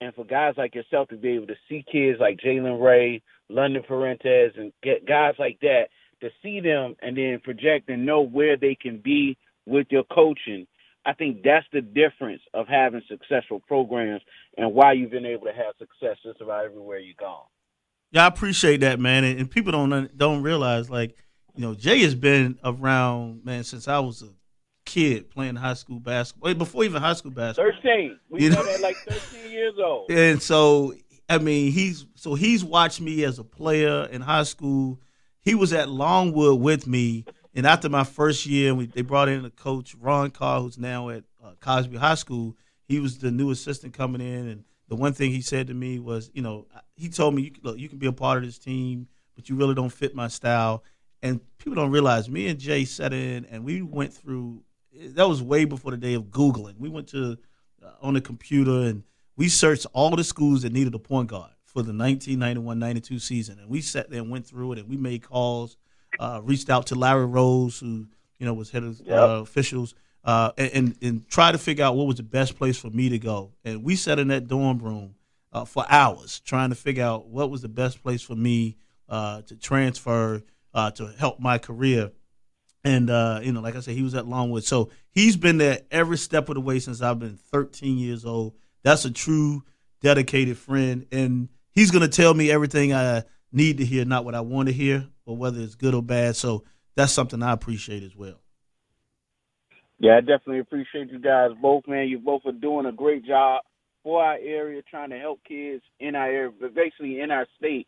And for guys like yourself to be able to see kids like Jalen Ray, London Parentes, and get guys like that, to see them and then project and know where they can be with your coaching, I think that's the difference of having successful programs and why you've been able to have success just about everywhere you go. Yeah, I appreciate that, man. And people don't realize, Jay has been around, man, since I was a kid playing high school basketball. Before even high school basketball. 13. We know that 13 years old. And so, I mean, he's watched me as a player in high school. He was at Longwood with me. And after my first year, they brought in a coach, Ron Carr, who's now at Cosby High School. He was the new assistant coming in, and the one thing he said to me was, he told me, look, you can be a part of this team, but you really don't fit my style. And people don't realize, me and Jay sat in, and we went through, that was way before the day of Googling. We went to on the computer, and we searched all the schools that needed a point guard for the 1991-92 season. And we sat there and went through it, and we made calls. Reached out to Larry Rose, who was head of officials, and tried to figure out what was the best place for me to go. And we sat in that dorm room for hours trying to figure out what was the best place for me to transfer to help my career. And like I said, he was at Longwood, so he's been there every step of the way since I've been 13 years old. That's a true dedicated friend, and he's gonna tell me everything I need to hear, not what I want to hear, or whether it's good or bad. So that's something I appreciate as well. Yeah, I definitely appreciate you guys both, man. You both are doing a great job for our area, trying to help kids in our area, but basically in our state.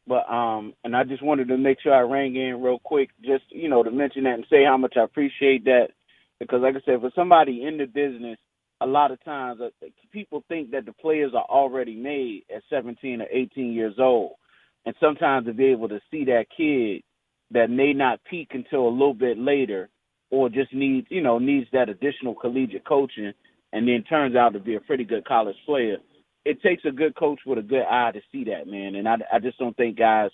But and I just wanted to make sure I rang in real quick, just to mention that and say how much I appreciate that, because like I said, for somebody in the business, a lot of times people think that the players are already made at 17 or 18 years old. And sometimes to be able to see that kid that may not peak until a little bit later, or just needs that additional collegiate coaching, and then turns out to be a pretty good college player, it takes a good coach with a good eye to see that, man. And I just don't think guys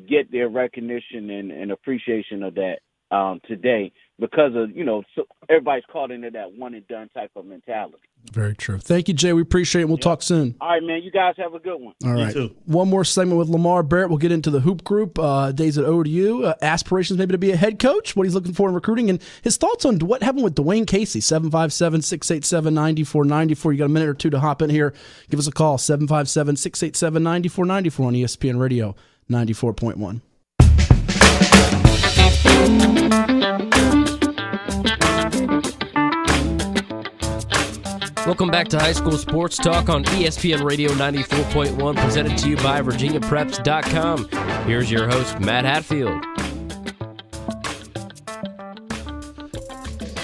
get their recognition and appreciation of that today because of, so everybody's caught into that one-and-done type of mentality. Very true. Thank you, Jay. We appreciate it. We'll talk soon. All right, man. You guys have a good one. All right. You too. One more segment with Lamar Barrett. We'll get into the hoop group, days at ODU, aspirations maybe to be a head coach, what he's looking for in recruiting, and his thoughts on what happened with Dwayne Casey, 757-687-9494. You got a minute or two to hop in here. Give us a call, 757-687-9494 on ESPN Radio 94.1. Welcome back to High School Sports Talk on ESPN Radio 94.1, presented to you by VirginiaPreps.com. Here's your host, Matt Hatfield.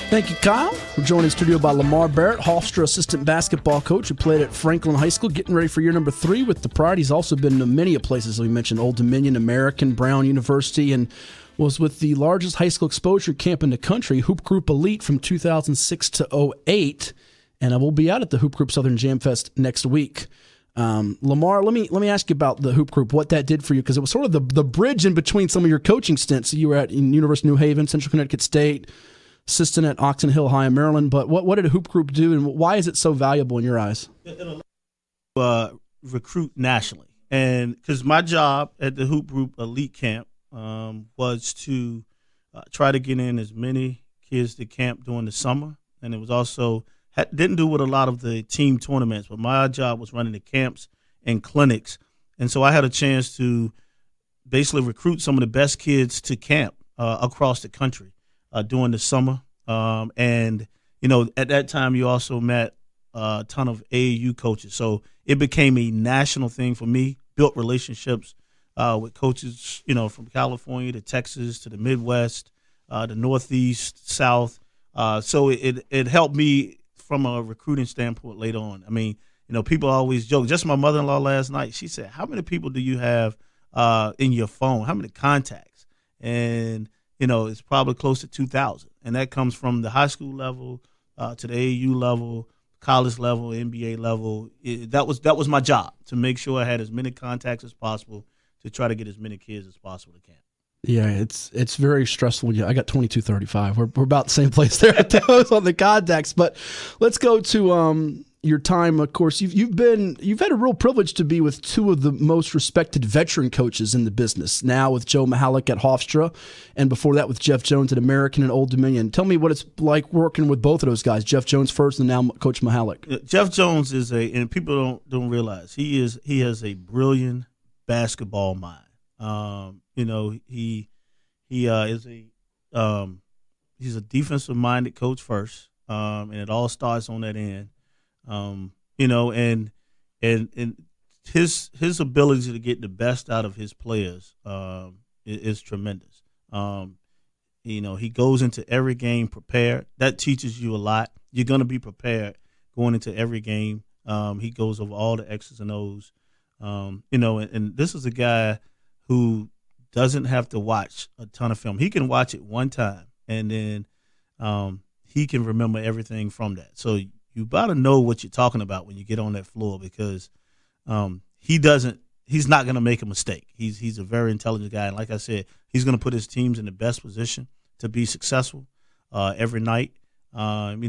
Thank you, Kyle. We're joined in studio by Lamar Barrett, Hofstra assistant basketball coach who played at Franklin High School, getting ready for year number 3 with the Pride. He's also been to many places, we mentioned Old Dominion, American, Brown University, and was with the largest high school exposure camp in the country, Hoop Group Elite, from 2006 to 2008. And I will be out at the Hoop Group Southern Jam Fest next week. Lamar, let me ask you about the Hoop Group, what that did for you, because it was sort of the bridge in between some of your coaching stints. You were at University of New Haven, Central Connecticut State, assistant at Oxon Hill High in Maryland. But what did a Hoop Group do, and why is it so valuable in your eyes? Recruit nationally. And because my job at the Hoop Group Elite Camp was to try to get in as many kids to camp during the summer. And it was also didn't do with a lot of the team tournaments, but my job was running the camps and clinics. And so I had a chance to basically recruit some of the best kids to camp across the country during the summer. And, at that time you also met a ton of AAU coaches. So it became a national thing for me, built relationships with coaches, from California to Texas to the Midwest, the Northeast, South. So it helped me from a recruiting standpoint later on. I mean, people always joke. Just my mother-in-law last night, she said, how many people do you have in your phone? How many contacts? And, it's probably close to 2,000. And that comes from the high school level to the AAU level, college level, NBA level. That was my job, to make sure I had as many contacts as possible to try to get as many kids as possible to camp. Yeah, it's very stressful. Yeah, I got 2235. We're about the same place there at those on the contacts. But let's go to your time. Of course, you've had a real privilege to be with two of the most respected veteran coaches in the business. Now with Joe Mihalik at Hofstra, and before that with Jeff Jones at American and Old Dominion. Tell me what it's like working with both of those guys. Jeff Jones first, and now Coach Mihalik. Jeff Jones and people don't realize he has a brilliant basketball mind. He is he's a defensive minded coach first, and it all starts on that end. And his ability to get the best out of his players is tremendous. He goes into every game prepared. That teaches you a lot. You're going to be prepared going into every game. He goes over all the X's and O's. And this is a guy who doesn't have to watch a ton of film. He can watch it one time, and then he can remember everything from that. So you got to know what you're talking about when you get on that floor, because he's not going to make a mistake. He's a very intelligent guy, and like I said, he's going to put his teams in the best position to be successful every night. And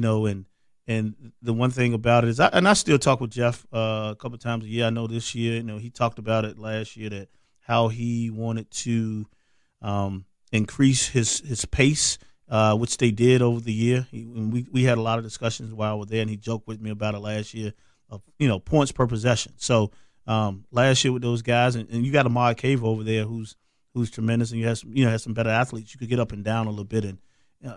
the one thing about it is, I still talk with Jeff a couple of times a year. I know this year, he talked about it last year, that how he wanted to increase his pace, which they did over the year. We had a lot of discussions while I was there, and he joked with me about it last year of, points per possession. So last year with those guys, and you got Amar Cave over there who's tremendous, and you have some better athletes. You could get up and down a little bit, and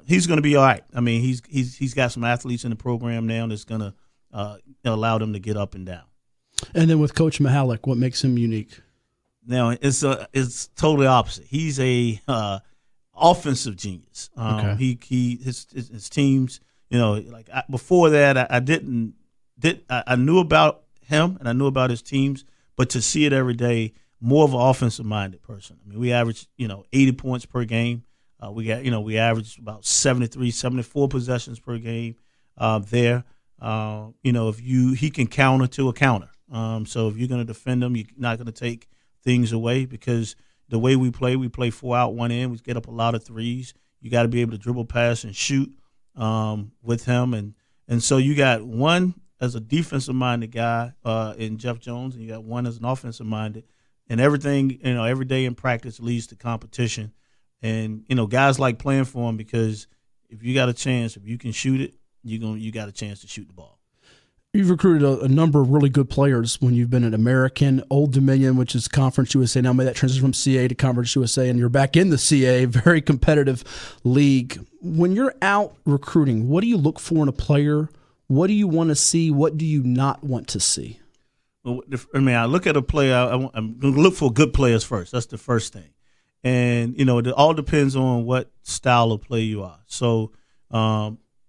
he's going to be all right. I mean, he's got some athletes in the program now that's going to allow them to get up and down. And then with Coach Mihalik, what makes him unique? Now it's totally opposite. He's a offensive genius. Okay. His teams. Before that, I knew about him and I knew about his teams, but to see it every day, more of an offensive minded person. I mean, we average 80 points per game. We average about 73, 74 possessions per game there. He can counter to a counter. So if you're going to defend him, you're not going to take things away, because the way we play 4 out, 1 in. We get up a lot of threes. You got to be able to dribble, pass, and shoot with him. And so you got one as a defensive-minded guy in Jeff Jones, and you got one as an offensive-minded. And everything, every day in practice leads to competition. And, guys like playing for him, because if you got a chance, if you can shoot it, you got a chance to shoot the ball. You've recruited a number of really good players when you've been at American, Old Dominion, which is Conference USA. Now made that transition from CA to Conference USA, and you're back in the CA, very competitive league. When you're out recruiting, what do you look for in a player? What do you want to see? What do you not want to see? Well, I look at a player. I'm going to look for good players first. That's the first thing. And, it all depends on what style of player you are. So,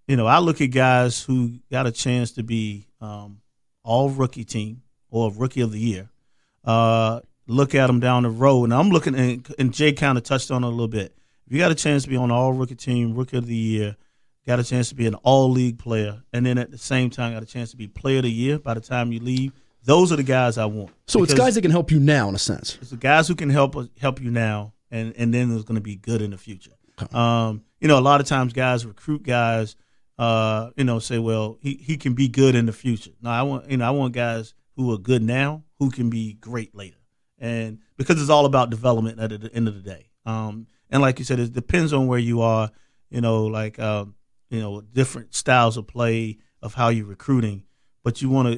I look at guys who got a chance to be all rookie team or rookie of the year. Look at them down the road, and I'm looking, and Jay kind of touched on it a little bit. If you got a chance to be on all rookie team, rookie of the year, got a chance to be an all league player, and then at the same time got a chance to be player of the year by the time you leave, those are the guys I want. So it's guys that can help you now, in a sense. It's the guys who can help you now, and then it's going to be good in the future. A lot of times guys recruit guys, say, well, he can be good in the future. No, I want guys who are good now who can be great later. And because it's all about development at the end of the day. And like you said, it depends on where you are, different styles of play of how you're recruiting. But I want a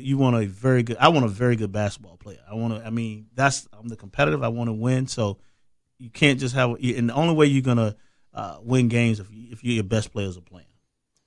very good basketball player. I'm the competitive. I want to win. So you can't just and the only way you're going to win games if your best players are playing.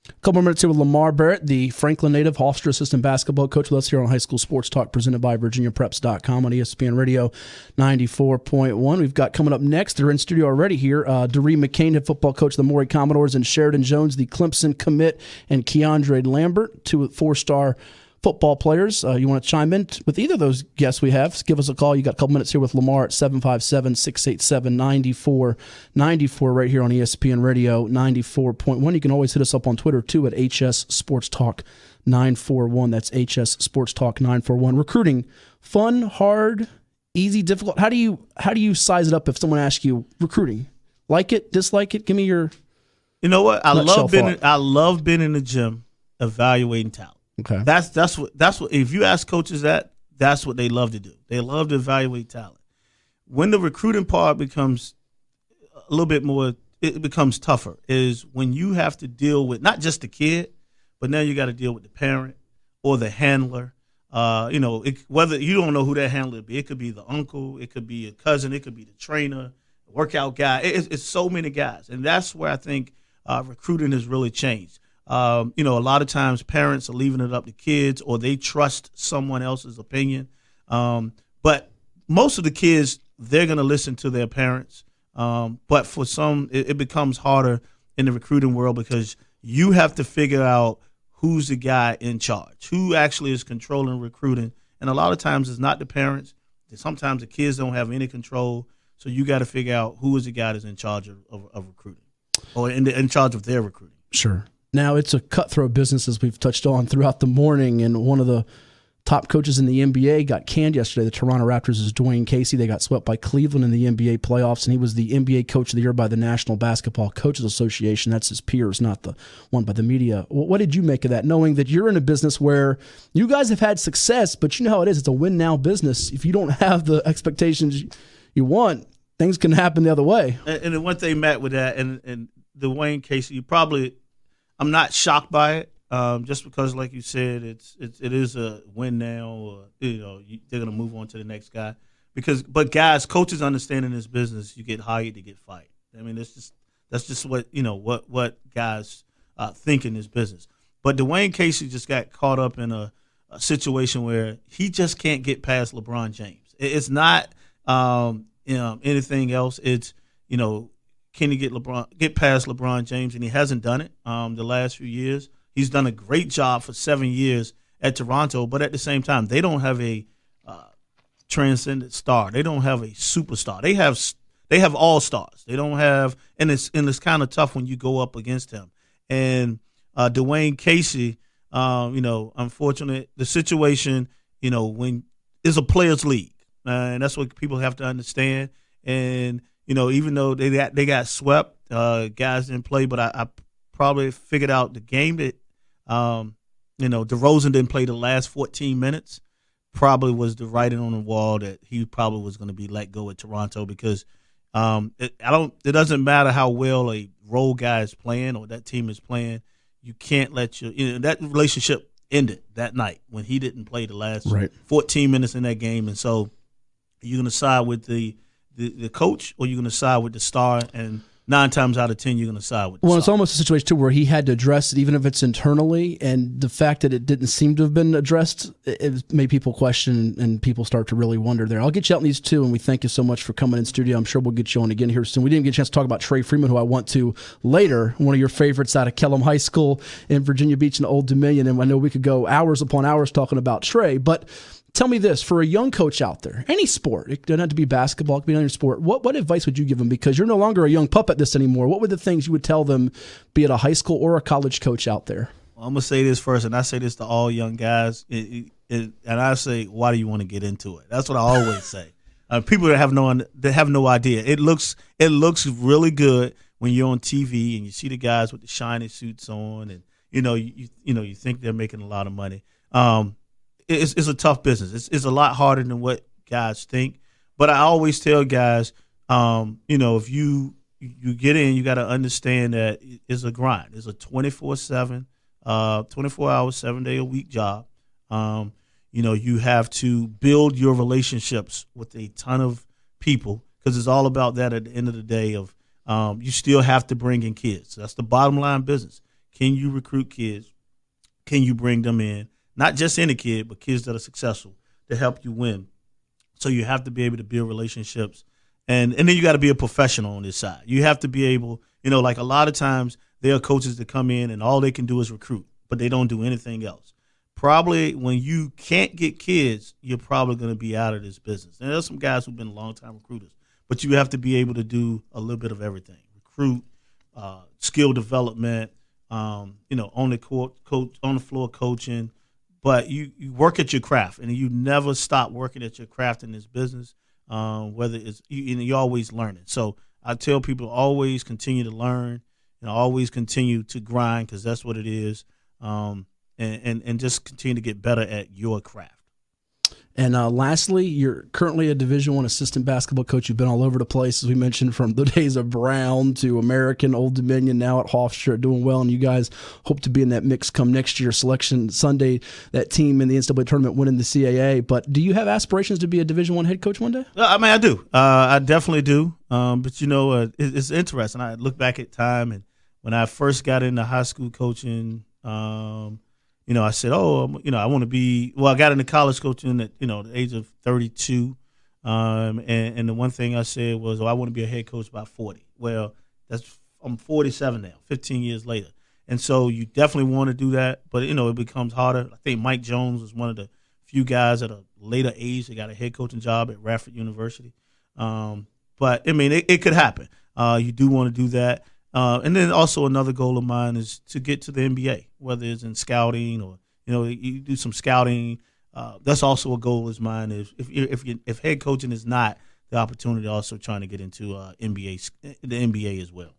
A couple more minutes here with Lamar Barrett, the Franklin native, Hofstra assistant basketball coach with us here on High School Sports Talk, presented by VirginiaPreps.com on ESPN Radio 94.1. We've got coming up next, they're in studio already here, Doree McCain, head football coach of the Maury Commodores, and Sheridan Jones, the Clemson commit, and Keandre Lambert, 2 four-star football players. You want to chime in with either of those guests we have, give us a call. You got a couple minutes here with Lamar at 757-687-9494 right here on ESPN Radio 94.1. You can always hit us up on Twitter too at HS Sports Talk 941. That's HS Sports Talk 941. Recruiting, fun, hard, easy, difficult. How do you size it up if someone asks you recruiting? Like it, dislike it? Give me your You know what? I love being in the gym evaluating talent. Okay. That's what if you ask coaches that's what they love to do. They love to evaluate talent. When the recruiting part becomes a little bit more, it becomes tougher, is when you have to deal with not just the kid, but now you got to deal with the parent or the handler. Whether you don't know who that handler would be. It could be the uncle, it could be a cousin, it could be the trainer, the workout guy. It's so many guys. And that's where I think recruiting has really changed. A lot of times parents are leaving it up to kids, or they trust someone else's opinion. But most of the kids, they're going to listen to their parents. But for some, it becomes harder in the recruiting world because you have to figure out who's the guy in charge, who actually is controlling recruiting. And a lot of times it's not the parents. Sometimes the kids don't have any control. So you got to figure out who is the guy that's in charge of recruiting, or in charge of their recruiting. Sure. Now, it's a cutthroat business, as we've touched on throughout the morning, and one of the top coaches in the NBA got canned yesterday. The Toronto Raptors is Dwayne Casey. They got swept by Cleveland in the NBA playoffs, and he was the NBA Coach of the Year by the National Basketball Coaches Association. That's his peers, not the one by the media. What did you make of that, knowing that you're in a business where you guys have had success, but you know how it is. It's a win-now business. If you don't have the expectations you want, things can happen the other way. And the one thing, Matt, with that, and Dwayne Casey, I'm not shocked by it, just because, like you said, it is a win now, or they're gonna move on to the next guy. But guys, coaches understand in this business, you get hired to get fired. I mean, that's just what what guys think in this business. But Dwayne Casey just got caught up in a situation where he just can't get past LeBron James. It's not anything else. It's can he get past LeBron James? And he hasn't done it the last few years. He's done a great job for 7 years at Toronto, but at the same time, they don't have a transcendent star. They don't have a superstar. They have all stars. They don't have, and it's kind of tough when you go up against him. And Dwayne Casey, unfortunately, the situation, when is a players' league, and that's what people have to understand. And even though they got swept, guys didn't play, but I probably figured out the game that, DeRozan didn't play the last 14 minutes, probably was the writing on the wall that he probably was going to be let go at Toronto, because it doesn't matter how well a role guy is playing or that team is playing, you can't let that relationship ended that night when he didn't play the last 14 minutes in that game. And so you're going to side with the coach, or you're going to side with the star, and 9 times out of 10 you're going to side with. Well, it's almost a situation too where he had to address it, even if it's internally, and the fact that it didn't seem to have been addressed, it made people question, and people start to really wonder there. I'll get you out in these two, and we thank you so much for coming in studio. I'm sure we'll get you on again here soon. We didn't get a chance to talk about Trey Freeman, who I want to later, one of your favorites out of Kellum High School in Virginia Beach and Old Dominion, and I know we could go hours upon hours talking about Trey, but tell me this, for a young coach out there, any sport, it doesn't have to be basketball, it could be another sport, what advice would you give them? Because you're no longer a young pup at this anymore. What were the things you would tell them, be it a high school or a college coach out there? Well, I'm going to say this first, and I say this to all young guys, and I say, why do you want to get into it? That's what I always say. People that have no idea. It looks really good when you're on TV and you see the guys with the shiny suits on, and you think they're making a lot of money. It's a tough business. It's a lot harder than what guys think. But I always tell guys, if you get in, you got to understand that it's a grind. It's a 24/7, 24-hour, 7-day-a-week job. You have to build your relationships with a ton of people, because it's all about that at the end of the day. Of you still have to bring in kids. That's the bottom line business. Can you recruit kids? Can you bring them in? Not just any kid, but kids that are successful to help you win. So you have to be able to build relationships. And then you got to be a professional on this side. You have to be able, like a lot of times there are coaches that come in and all they can do is recruit, but they don't do anything else. Probably when you can't get kids, you're probably going to be out of this business. And there's some guys who've been long-time recruiters, but you have to be able to do a little bit of everything. Recruit, skill development, on the court, coach, on the floor coaching. But you work at your craft, and you never stop working at your craft in this business, whether it's you're always learning. So I tell people always continue to learn and always continue to grind, because that's what it is, and just continue to get better at your craft. And lastly, you're currently a Division I assistant basketball coach. You've been all over the place, as we mentioned, from the days of Brown to American, Old Dominion, now at Hofstra, doing well. And you guys hope to be in that mix come next year, Selection Sunday, that team in the NCAA tournament winning the CAA. But do you have aspirations to be a Division I head coach one day? I do. I definitely do. But, it's interesting. I look back at time, and when I first got into high school coaching, I said, I want to be – I got into college coaching at, the age of 32. And the one thing I said was, I want to be a head coach by 40. Well, I'm 47 now, 15 years later. And so you definitely want to do that, but, it becomes harder. I think Mike Jones was one of the few guys at a later age that got a head coaching job at Radford University. But, it could happen. You do want to do that. And then also another goal of mine is to get to the NBA, whether it's in scouting or, you do some scouting. That's also a goal of mine. If head coaching is not the opportunity, also trying to get into the NBA as well.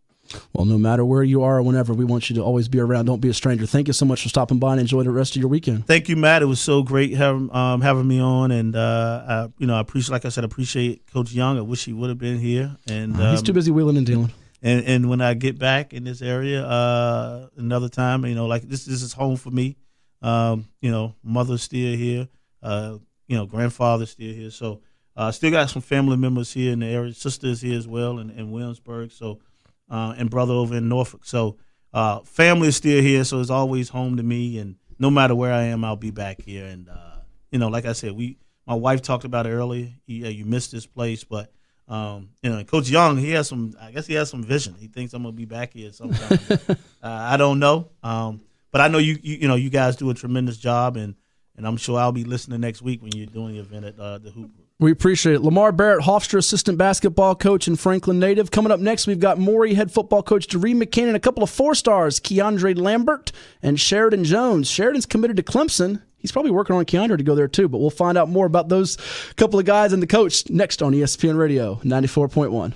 Well, no matter where you are or whenever, we want you to always be around. Don't be a stranger. Thank you so much for stopping by, and enjoy the rest of your weekend. Thank you, Matt. It was so great having me on, and I appreciate Coach Young. I wish he would have been here. And he's too busy wheeling and dealing. And when I get back in this area another time, this is home for me. Mother's still here. Grandfather's still here. So still got some family members here in the area. Sister is here as well in Williamsburg. So and brother over in Norfolk. So family is still here. So it's always home to me. And no matter where I am, I'll be back here. And like I said, my wife talked about it earlier. You missed this place, but. Coach Young, he has some vision. He thinks I'm going to be back here sometime. I don't know. But I know you guys do a tremendous job, and I'm sure I'll be listening next week when you're doing the event at the Hoop Group. We appreciate it. Lamar Barrett, Hofstra assistant basketball coach and Franklin native. Coming up next, we've got Maury head football coach Doreen McCain and a couple of 4-stars, Keandre Lambert and Sheridan Jones. Sheridan's committed to Clemson. He's probably working on Keandre to go there too, but we'll find out more about those couple of guys and the coach next on ESPN Radio 94.1.